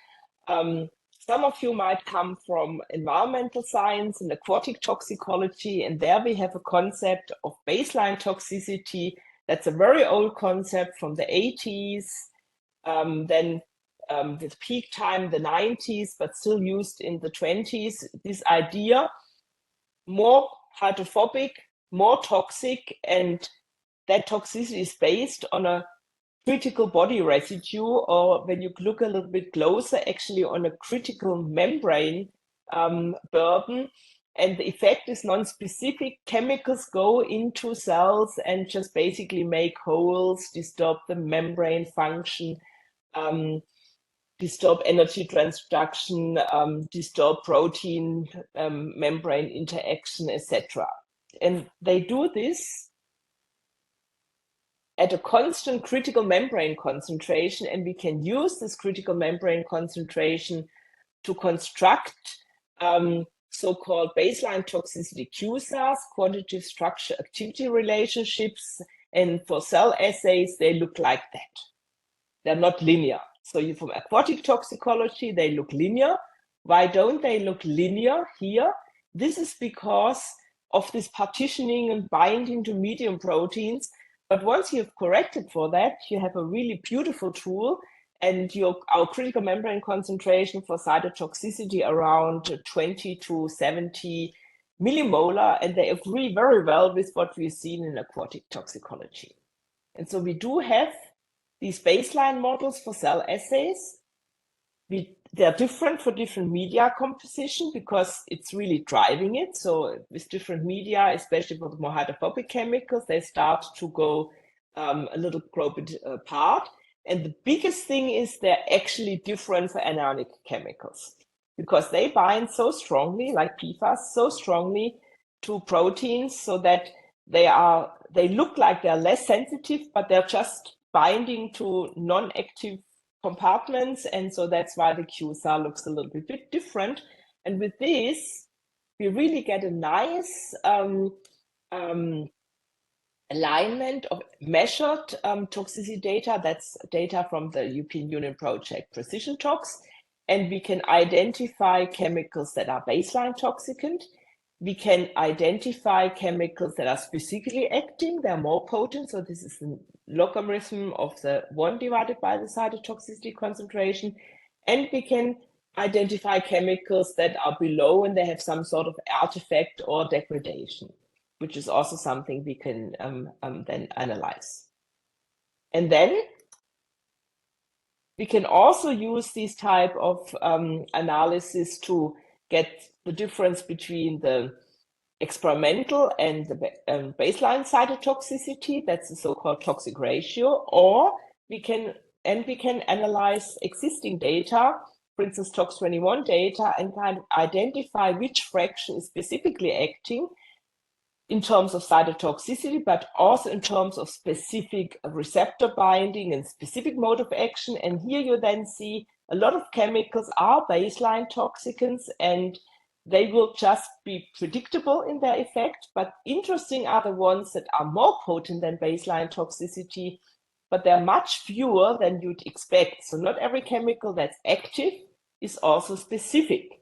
some of you might come from environmental science and aquatic toxicology, and there we have a concept of baseline toxicity. That's a very old concept from the 80s, then with peak time the 90s, but still used in the 20s. This idea, more hydrophobic, more toxic, and that toxicity is based on a critical body residue, or when you look a little bit closer, actually on a critical membrane burden. And the effect is non-specific. Chemicals go into cells and just basically make holes, disturb the membrane function, disturb energy transduction, disturb protein membrane interaction, etc. And they do this at a constant critical membrane concentration, and we can use this critical membrane concentration to construct so-called baseline toxicity QSARs, quantitative structure activity relationships, and for cell assays, they look like that. They're not linear. So you from aquatic toxicology, they look linear. Why don't they look linear here? This is because of this partitioning and binding to medium proteins. But once you've corrected for that, you have a really beautiful tool, and our critical membrane concentration for cytotoxicity around 20 to 70 millimolar, and they agree very well with what we've seen in aquatic toxicology. And so we do have these baseline models for cell assays. They're different for different media composition because it's really driving it. So with different media, especially for the more hydrophobic chemicals, they start to go a little grow bit apart. And the biggest thing is they're actually different for anionic chemicals because they bind so strongly, like PFAS, so strongly to proteins so that they look like they're less sensitive, but they're just binding to non-active compartments, and so that's why the QSAR looks a little bit different. And with this, we really get a nice alignment of measured toxicity data. That's data from the European Union project Precision Tox, and we can identify chemicals that are baseline toxicant. We can identify chemicals that are specifically acting, they're more potent. So this is the logarithm of the 1 divided by the cytotoxicity concentration. And we can identify chemicals that are below and they have some sort of artifact or degradation, which is also something we can then analyze. And then we can also use these type of analysis to get the difference between the experimental and the baseline cytotoxicity. That's the so-called toxic ratio. Or we can analyze existing data, for instance, TOX21 data, and kind of identify which fraction is specifically acting in terms of cytotoxicity, but also in terms of specific receptor binding and specific mode of action. And here you then see a lot of chemicals are baseline toxicants, and they will just be predictable in their effect. But interesting are the ones that are more potent than baseline toxicity, but they're much fewer than you'd expect. So not every chemical that's active is also specific.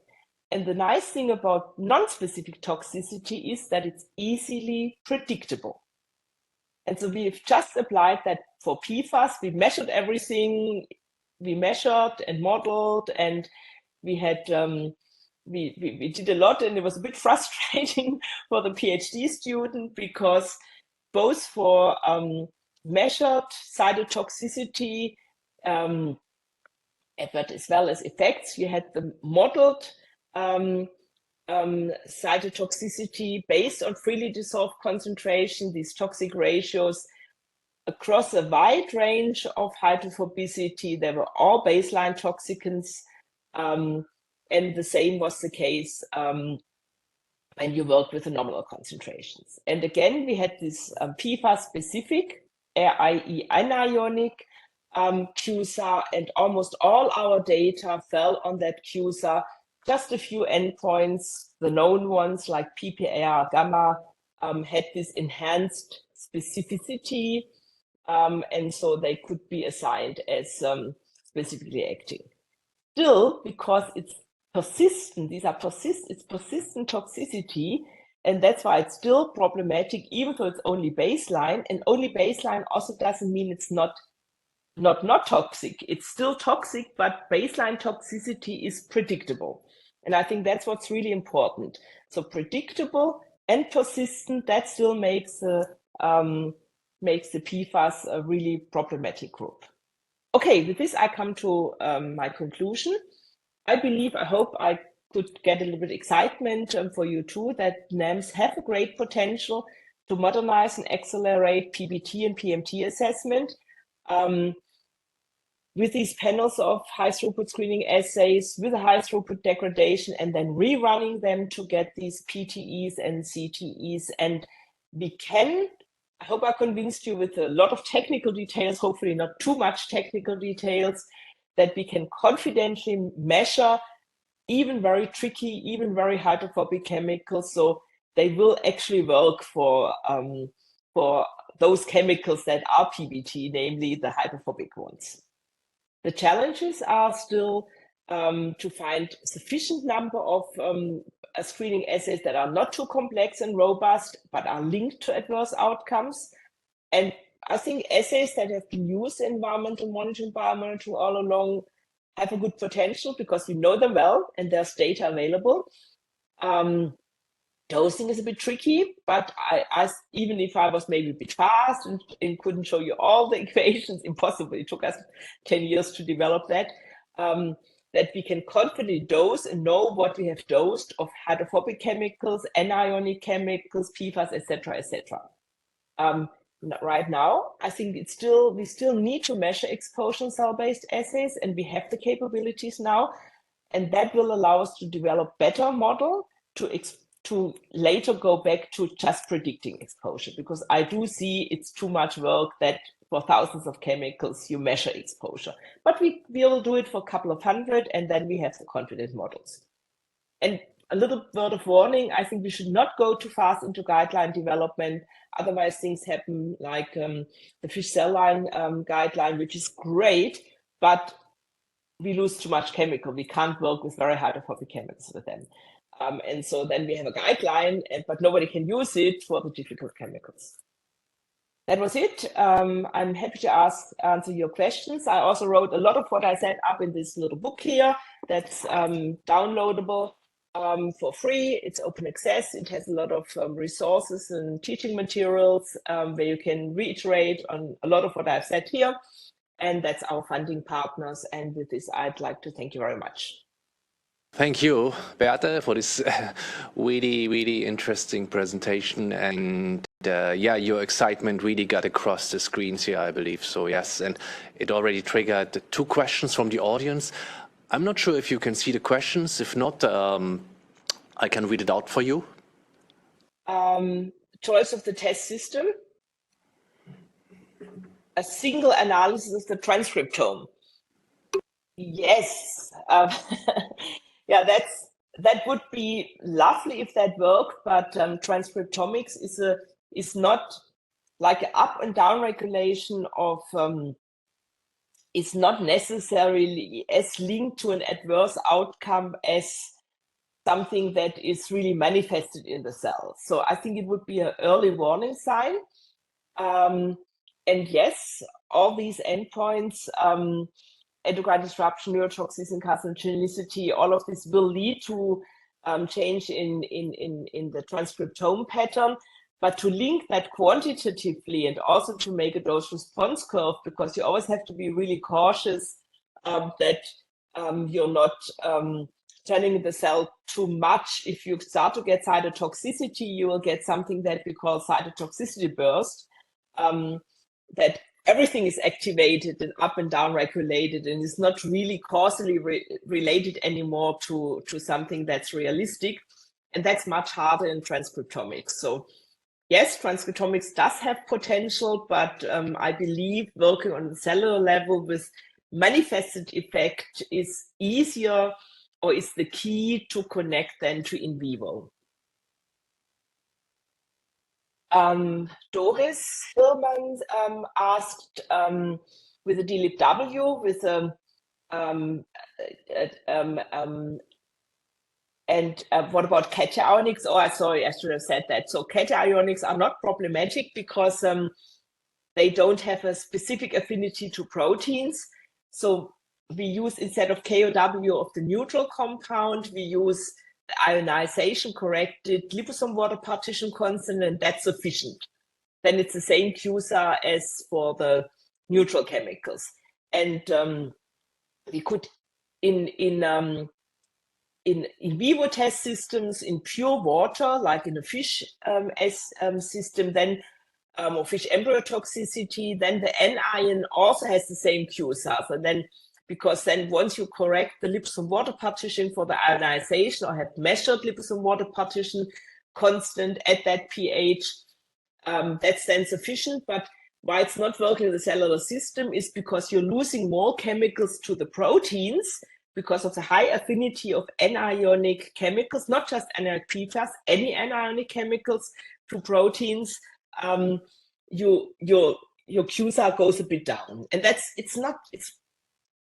And the nice thing about non-specific toxicity is that it's easily predictable. And so we've just applied that for PFAS. We measured everything. We measured and modeled, and we had we did a lot, and it was a bit frustrating for the PhD student because both for measured cytotoxicity, but as well as effects, you had the modeled cytotoxicity based on freely dissolved concentration, these toxic ratios across a wide range of hydrophobicity. They were all baseline toxicants, and the same was the case when you worked with the nominal concentrations. And again, we had this PFAS specific, i.e. anionic, QSA, and almost all our data fell on that QSA. Just a few endpoints, the known ones like PPAR gamma, had this enhanced specificity, and so they could be assigned as specifically acting. Still, because it's persistent, it's persistent toxicity, and that's why it's still problematic, even though it's only baseline. And only baseline also doesn't mean it's not toxic. It's still toxic, but baseline toxicity is predictable. And I think that's what's really important. So predictable and persistent, that still makes the PFAS a really problematic group. Okay, with this I come to my conclusion. I hope I could get a little bit of excitement for you too, that NAMs have a great potential to modernize and accelerate PBT and PMT assessment. With these panels of high-throughput screening assays, with a high-throughput degradation, and then rerunning them to get these PTEs and CTEs. And we can, I hope I convinced you with a lot of technical details, hopefully not too much technical details, that we can confidently measure even very tricky, even very hydrophobic chemicals. So they will actually work for those chemicals that are PBT, namely the hydrophobic ones. The challenges are still to find sufficient number of screening assays that are not too complex and robust, but are linked to adverse outcomes. And I think assays that have been used in environmental monitoring, biomonitoring all along have a good potential because we know them well and there's data available. Dosing is a bit tricky, but even if I was maybe a bit fast and couldn't show you all the equations, impossible. It took us 10 years to develop that, that we can confidently dose and know what we have dosed of hydrophobic chemicals, anionic chemicals, PFAS, etc., etc. Right now, I think we still need to measure exposure in cell-based assays, and we have the capabilities now, and that will allow us to develop better model to later go back to just predicting exposure, because I do see it's too much work that for thousands of chemicals you measure exposure. But we will do it for a couple of hundred, and then we have the confident models. And a little word of warning, I think we should not go too fast into guideline development. Otherwise things happen like the fish cell line guideline, which is great, but we lose too much chemical. We can't work with very hydrophobic chemicals with them. And so then we have a guideline, but nobody can use it for the difficult chemicals. That was it. I'm happy to answer your questions. I also wrote a lot of what I said up in this little book here that's downloadable for free. It's open access. It has a lot of resources and teaching materials where you can reiterate on a lot of what I've said here. And that's our funding partners. And with this, I'd like to thank you very much. Thank you, Beate, for this really, really interesting presentation. And yeah, your excitement really got across the screens here, I believe. So yes, and it already triggered 2 questions from the audience. I'm not sure if you can see the questions. If not, I can read it out for you. Choice of the test system. A single analysis of the transcriptome. Yes. Yeah, that would be lovely if that worked, but transcriptomics is not like an up and down regulation of is not necessarily as linked to an adverse outcome as something that is really manifested in the cell. So I think it would be an early warning sign. And yes, all these endpoints, endocrine disruption, neurotoxicity, carcinogenicity, all of this will lead to change in the transcriptome pattern. But to link that quantitatively and also to make a dose response curve, because you always have to be really cautious that you're not turning the cell too much. If you start to get cytotoxicity, you will get something that we call cytotoxicity burst, that everything is activated and up and down regulated, and it's not really causally related anymore to something that's realistic. And that's much harder in transcriptomics. So yes, transcriptomics does have potential, but I believe working on the cellular level with manifested effect is easier, or is the key to connect then to in vivo. Doris Hillman asked with a DLIP-W, with a what about cationics? Oh, sorry, I should have said that. So cationics are not problematic because they don't have a specific affinity to proteins. So we use, instead of KOW of the neutral compound, we use the ionization corrected liposome water partition constant, and that's sufficient. Then it's the same QSAR as for the neutral chemicals. And we could, in vivo test systems in pure water, like in a fish system, then or fish embryo toxicity, then the anion also has the same QSAR. And then, because then once you correct the liposome water partition for the ionization, or have measured liposome water partition constant at that pH, that's then sufficient. But why it's not working in the cellular system is because you're losing more chemicals to the proteins, because of the high affinity of anionic chemicals, not just anionic PFAS, any anionic chemicals to proteins. Your QSAR goes a bit down, and it's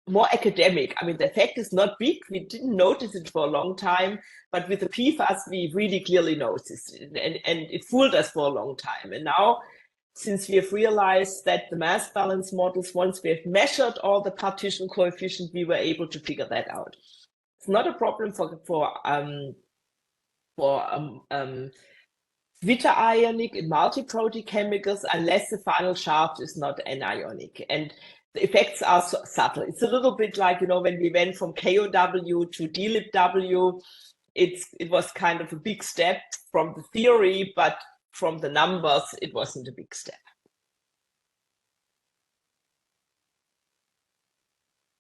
more academic. I mean, the effect is not big. We didn't notice it for a long time, but with the PFAS, we really clearly noticed it, and it fooled us for a long time. And now, since we have realized that the mass balance models, once we have measured all the partition coefficient, we were able to figure that out. It's not a problem for vita-ionic and multi-protein chemicals, unless the final shaft is not anionic. And the effects are subtle. It's a little bit like, when we went from KOW to DLIP-W, it was kind of a big step from the theory, but from the numbers, it wasn't a big step.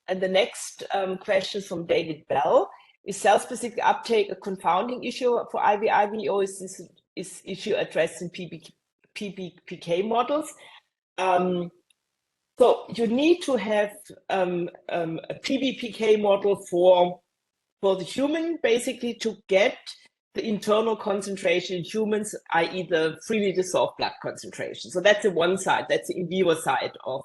And the next question from David Bell: is cell-specific uptake a confounding issue for IVIVO? Is this issue addressed in PBPK models? So you need to have a PBPK model for the human, basically, to get the internal concentration in humans, i.e. the freely dissolved blood concentration. So that's the one side, that's the in vivo side of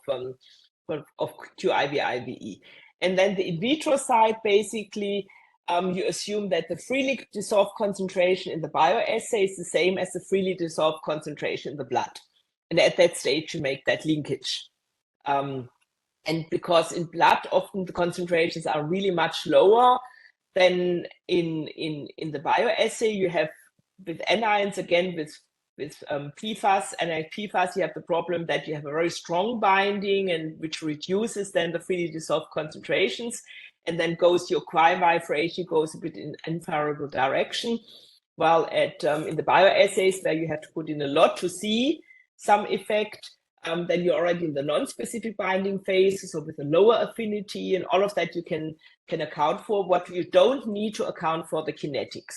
QIVIVE. And then the in vitro side, basically, you assume that the freely dissolved concentration in the bioassay is the same as the freely dissolved concentration in the blood. And at that stage, you make that linkage. And because in blood, often the concentrations are really much lower than in the bioassay. You have, with anions, again, with PFAS, anionic PFAS, you have the problem that you have a very strong binding, and which reduces then the freely dissolved concentrations, and then your QI-VIVE ratio goes a bit in unfavorable direction. While in the bioassays, where you have to put in a lot to see some effect, then you're already in the non-specific binding phase, so with a lower affinity, and all of that you can account for. What you don't need to account for, the kinetics,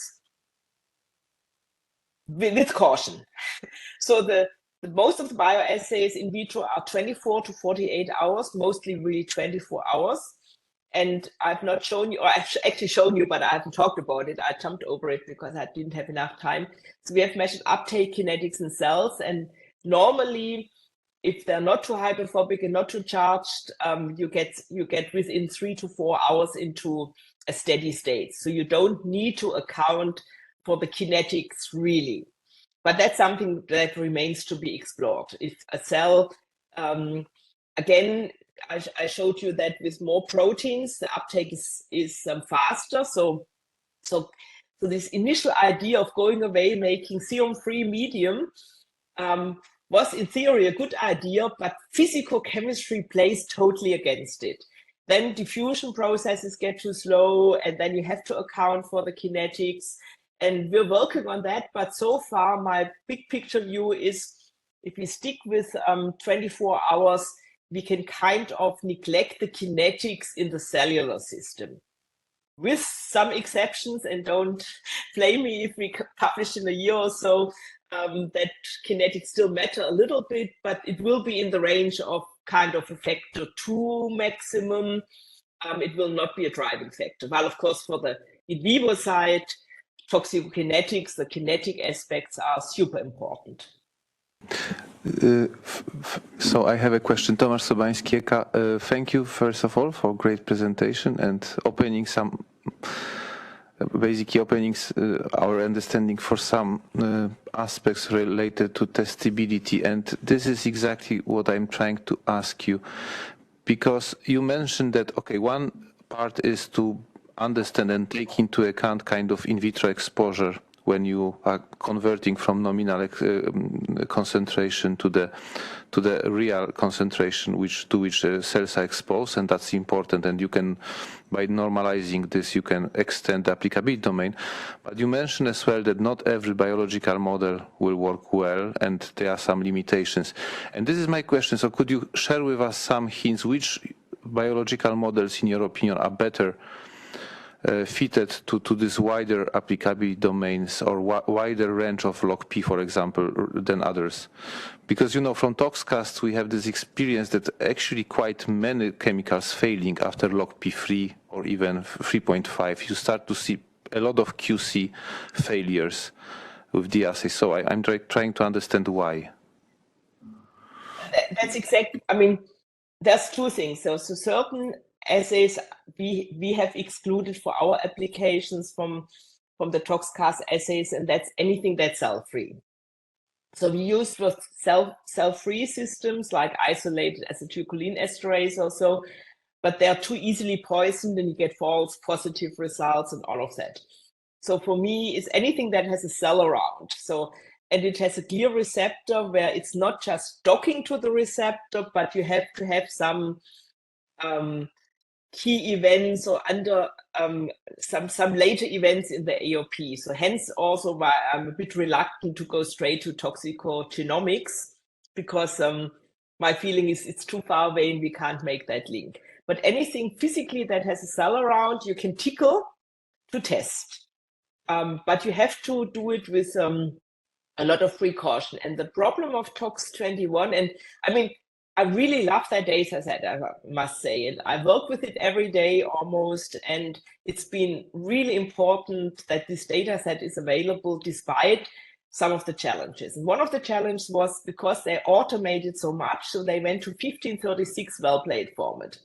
with caution. So the most of the bioassays in vitro are 24 to 48 hours, mostly really 24 hours. And I've not shown you, or I've actually shown you, but I haven't talked about it. I jumped over it because I didn't have enough time. So we have measured uptake kinetics in cells, and normally, if they're not too hydrophobic and not too charged, you get within 3 to 4 hours into a steady state. So you don't need to account for the kinetics, really. But that's something that remains to be explored. If a cell, again, I showed you that with more proteins, the uptake is faster. So this initial idea of going away, making serum-free medium, was in theory a good idea, but physicochemistry plays totally against it. Then diffusion processes get too slow, and then you have to account for the kinetics. And we're working on that, but so far my big picture view is, if we stick with 24 hours, we can kind of neglect the kinetics in the cellular system. with some exceptions, and don't blame me if we publish in a year or so, that kinetics still matter a little bit, but it will be in the range of kind of a factor 2 maximum. It will not be a driving factor. While of course for the in vivo side, toxicokinetics, the kinetic aspects are super important. So I have a question. Tomasz Sobański, thank you first of all for great presentation and opening some, basically opening our understanding for some aspects related to testability. And this is exactly what I'm trying to ask you, because you mentioned that, okay, one part is to understand and take into account kind of in vitro exposure when you are converting from nominal concentration to the real concentration to which cells are exposed, and that's important. And you can, by normalizing this, you can extend the applicability domain. But you mentioned as well that not every biological model will work well, and there are some limitations. And this is my question. So could you share with us some hints which biological models, in your opinion, are better fitted to this wider applicability domains or wider range of log P, for example, than others? Because, you know, from ToxCast, we have this experience that actually quite many chemicals failing after log P3 or even 3.5. You start to see a lot of QC failures with the assay. So I'm trying to understand why. That's exactly, I mean, there's two things. So certain assays we have excluded for our applications from the ToxCast assays, and that's anything that's cell-free. So we use for cell-free systems like isolated acetylcholine esterase or so, but they are too easily poisoned and you get false positive results and all of that. So for me, it's anything that has a cell around. So, and it has a clear receptor where it's not just docking to the receptor, but you have to have some key events or under some later events in the AOP. So hence also why I'm a bit reluctant to go straight to toxicogenomics, because my feeling is it's too far away and we can't make that link. But anything physically that has a cell around, you can tickle to test. But you have to do it with a lot of precaution. And the problem of Tox21, and I mean, I really love that data set, I must say, and I work with it every day almost, and it's been really important that this data set is available despite some of the challenges. And one of the challenges was because they automated so much, so they went to 1536 well-played format.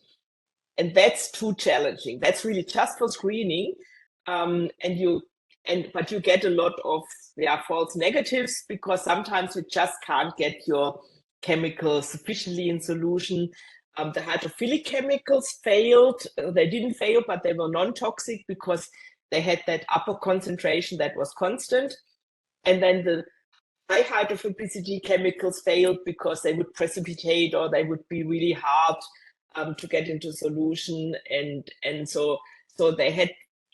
And that's too challenging. That's really just for screening, but you get a lot of false negatives because sometimes you just can't get your chemicals sufficiently in solution. The hydrophilic chemicals failed. They didn't fail, but they were non-toxic because they had that upper concentration that was constant. And then the high hydrophobicity chemicals failed because they would precipitate or they would be really hard to get into solution. And so they had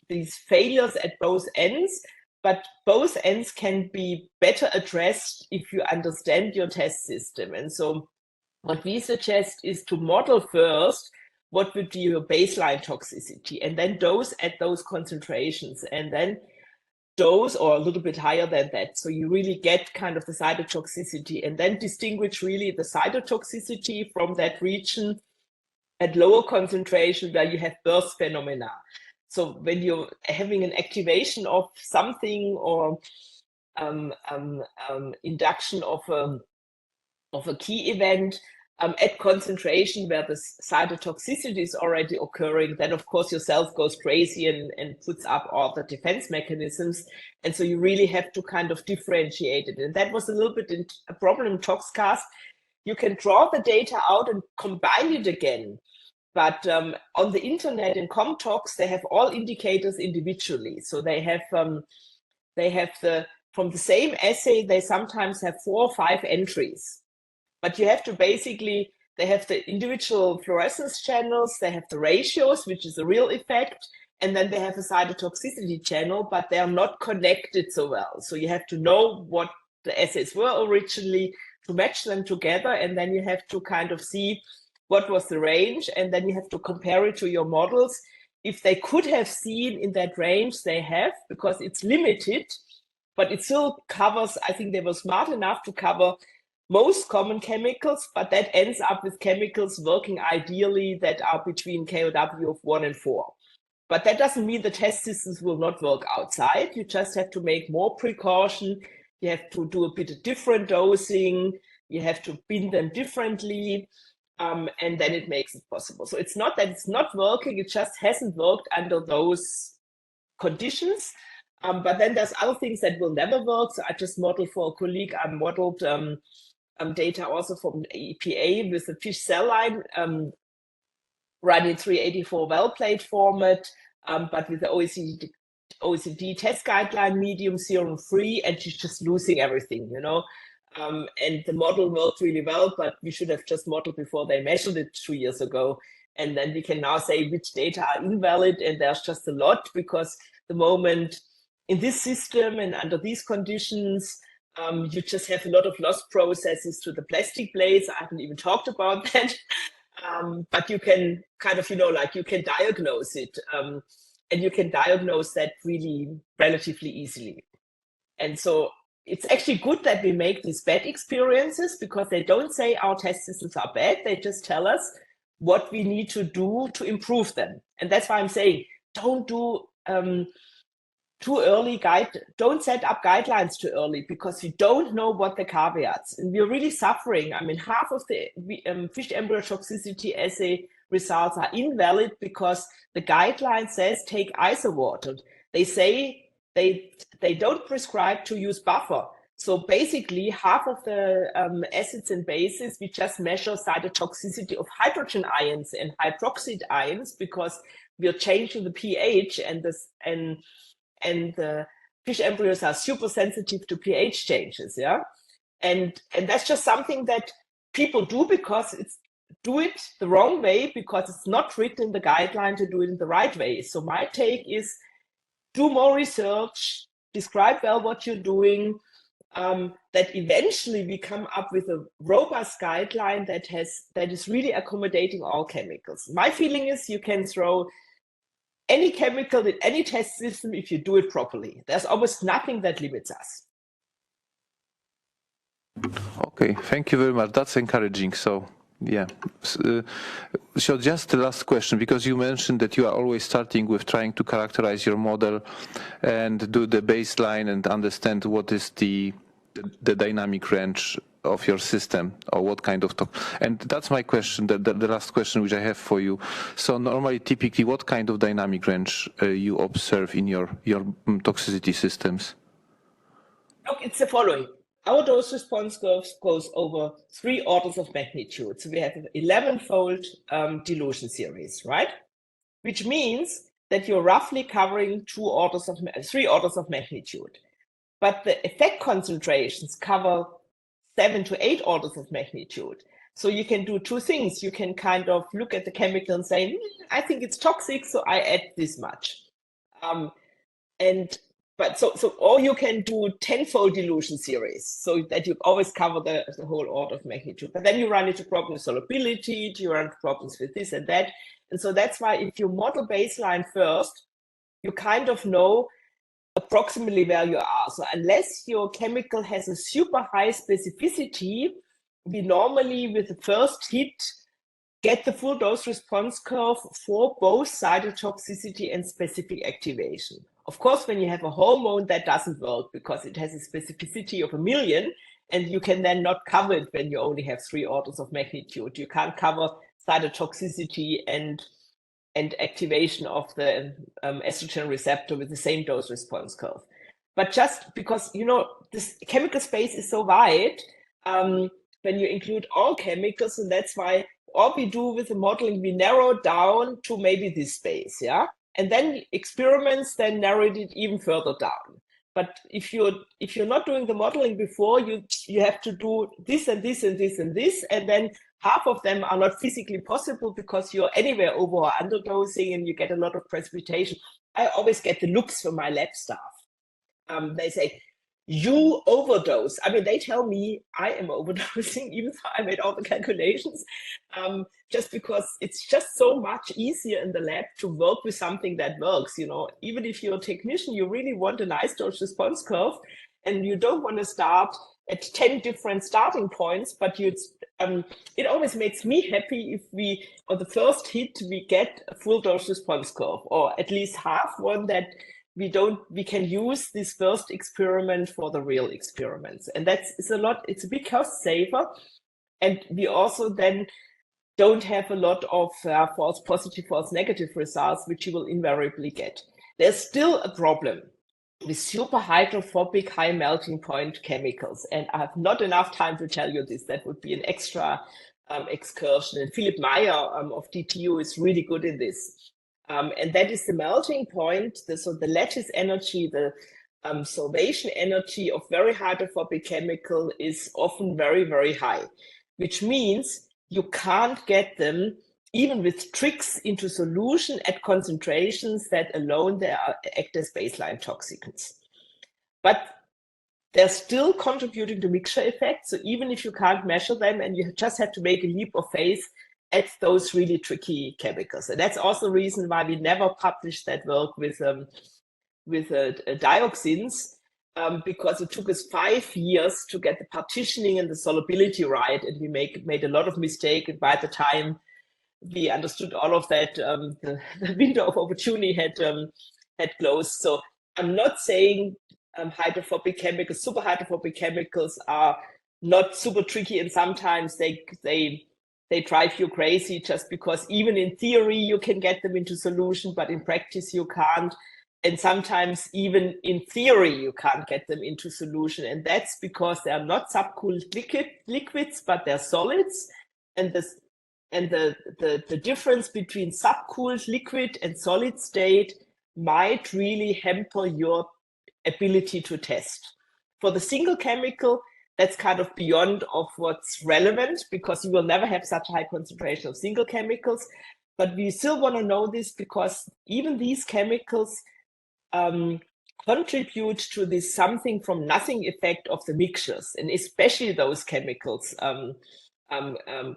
these failures at both ends. But both ends can be better addressed if you understand your test system. And so what we suggest is to model first what would be your baseline toxicity, and then dose at those concentrations, and then dose or a little bit higher than that. So you really get kind of the cytotoxicity, and then distinguish really the cytotoxicity from that region at lower concentration where you have burst phenomena. So when you're having an activation of something or induction of a key event at concentration where the cytotoxicity is already occurring, then of course your self goes crazy and puts up all the defense mechanisms. And so you really have to kind of differentiate it. And that was a little bit a problem in ToxCast. You can draw the data out and combine it again. But on the internet in ComTox, they have all indicators individually. So they have from the same assay, they sometimes have 4 or 5 entries. But you have to basically, they have the individual fluorescence channels, they have the ratios, which is a real effect, and then they have a cytotoxicity channel, but they are not connected so well. So you have to know what the assays were originally to match them together, and then you have to kind of see what was the range, and then you have to compare it to your models. if they could have seen in that range, they have, because it's limited, but it still covers, I think they were smart enough to cover most common chemicals, but that ends up with chemicals working ideally that are between KOW of 1 and 4. But that doesn't mean the test systems will not work outside. You just have to make more precaution. You have to do a bit of different dosing. You have to bin them differently. And then it makes it possible. So it's not that it's not working, it just hasn't worked under those conditions. But then there's other things that will never work. So I just modeled for a colleague, I modeled data also from EPA with the fish cell line, running 384 well plate format, but with the OECD test guideline medium serum free, and she's just losing everything, you know. And the model worked really well, but we should have just modeled before they measured it 2 years ago. And then we can now say which data are invalid, and there's just a lot, because the moment in this system and under these conditions, you just have a lot of loss processes to the plastic blades. I haven't even talked about that. But you can kind of, you know, like you can diagnose it, and you can diagnose that really relatively easily. And so it's actually good that we make these bad experiences, because they don't say our test systems are bad. They just tell us what we need to do to improve them. And that's why I'm saying, don't do too early don't set up guidelines too early, because you don't know what the caveats, and we're really suffering. I mean, half of the fish embryo toxicity assay results are invalid because the guideline says take isowater. They say they don't prescribe to use buffer. So basically half of the acids and bases, we just measure cytotoxicity of hydrogen ions and hydroxide ions, because we're changing the pH, and the fish embryos are super sensitive to pH changes, yeah? And that's just something that people do because do it the wrong way, because it's not written in the guideline to do it in the right way. So my take is, do more research, describe well what you're doing, that eventually we come up with a robust guideline that is really accommodating all chemicals. My feeling is you can throw any chemical in any test system if you do it properly. There's almost nothing that limits us. Okay, thank you very much. That's encouraging. So, yeah. So just the last question, because you mentioned that you are always starting with trying to characterize your model and do the baseline and understand what is the dynamic range of your system, or what kind of and that's my question, the last question which I have for you. So normally, typically, what kind of dynamic range you observe in your toxicity systems? Look, it's the following. Our dose response curve goes over 3 orders of magnitude. So we have an 11-fold dilution series, right? Which means that you're roughly covering 3 orders of magnitude. But the effect concentrations cover 7 to 8 orders of magnitude. So you can do 2 things. You can kind of look at the chemical and say, I think it's toxic, so I add this much. Or you can do 10-fold dilution series, so that you always cover the whole order of magnitude. But then you run into problems with solubility, you run into problems with this and that. And so that's why if you model baseline first, you kind of know approximately where you are. So unless your chemical has a super high specificity, we normally with the first hit get the full dose response curve for both cytotoxicity and specific activation. Of course, when you have a hormone, that doesn't work because it has a specificity of 1 million, and you can then not cover it when you only have 3 orders of magnitude. You can't cover cytotoxicity and activation of the estrogen receptor with the same dose response curve. But just because, you know, this chemical space is so wide, when you include all chemicals, and that's why all we do with the modeling, we narrow down to maybe this space, yeah? And then experiments then narrowed it even further down. But if you're not doing the modeling before, you have to do this and this and this and this, and then half of them are not physically possible because you're anywhere over or underdosing and you get a lot of precipitation. I always get the looks from my lab staff. They say, you overdose. I mean, they tell me I am overdosing, even though I made all the calculations, just because it's just so much easier in the lab to work with something that works. You know, even if you're a technician, you really want a nice dose response curve, and you don't want to start at 10 different starting points, but it always makes me happy if we, on the first hit, we get a full dose response curve, or at least half one that we can use this first experiment for the real experiments. And it's a big cost saver. And we also then don't have a lot of false positive, false negative results, which you will invariably get. There's still a problem with super hydrophobic, high melting point chemicals. And I have not enough time to tell you this. That would be an extra excursion. And Philipp Meyer of DTU is really good in this. And that is the melting point, so the lattice energy, the solvation energy of very hydrophobic chemical is often very, very high, which means you can't get them, even with tricks, into solution at concentrations that alone they act as baseline toxicants. But they're still contributing to mixture effects. So even if you can't measure them and you just have to make a leap of faith at those really tricky chemicals. And that's also the reason why we never published that work with dioxins, because it took us 5 years to get the partitioning and the solubility right, and we made a lot of mistakes. And by the time we understood all of that, the window of opportunity had closed. So I'm not saying hydrophobic chemicals, super hydrophobic chemicals are not super tricky, and sometimes they drive you crazy, just because even in theory you can get them into solution, but in practice you can't. And sometimes even in theory you can't get them into solution. And that's because they are not subcooled liquids, but they're solids. And the difference between subcooled liquid and solid state might really hamper your ability to test. For the single chemical, that's kind of beyond of what's relevant, because you will never have such a high concentration of single chemicals. But we still want to know this, because even these chemicals contribute to this something from nothing effect of the mixtures, and especially those chemicals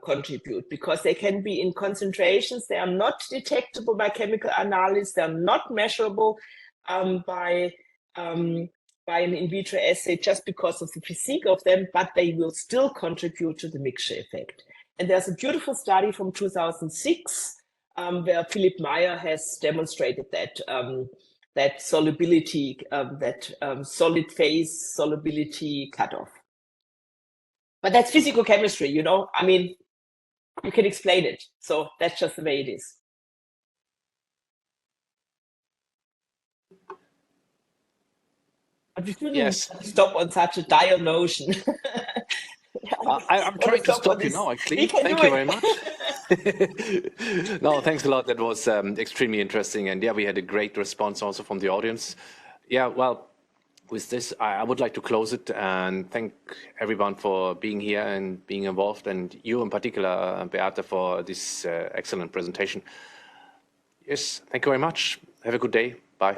contribute, because they can be in concentrations, they are not detectable by chemical analysis, they are not measurable by an in vitro assay, just because of the physique of them, but they will still contribute to the mixture effect. And there's a beautiful study from 2006 where Philipp Meyer has demonstrated that solubility, solid phase solubility cutoff. But that's physical chemistry, you know. I mean, you can explain it. So that's just the way it is. But we shouldn't stop on such a dire notion. I'm trying to stop you now, actually. Thank you very much. No, thanks a lot. That was extremely interesting. And yeah, we had a great response also from the audience. Yeah, well, with this, I would like to close it and thank everyone for being here and being involved, and you in particular, Beate, for this excellent presentation. Yes, thank you very much. Have a good day. Bye.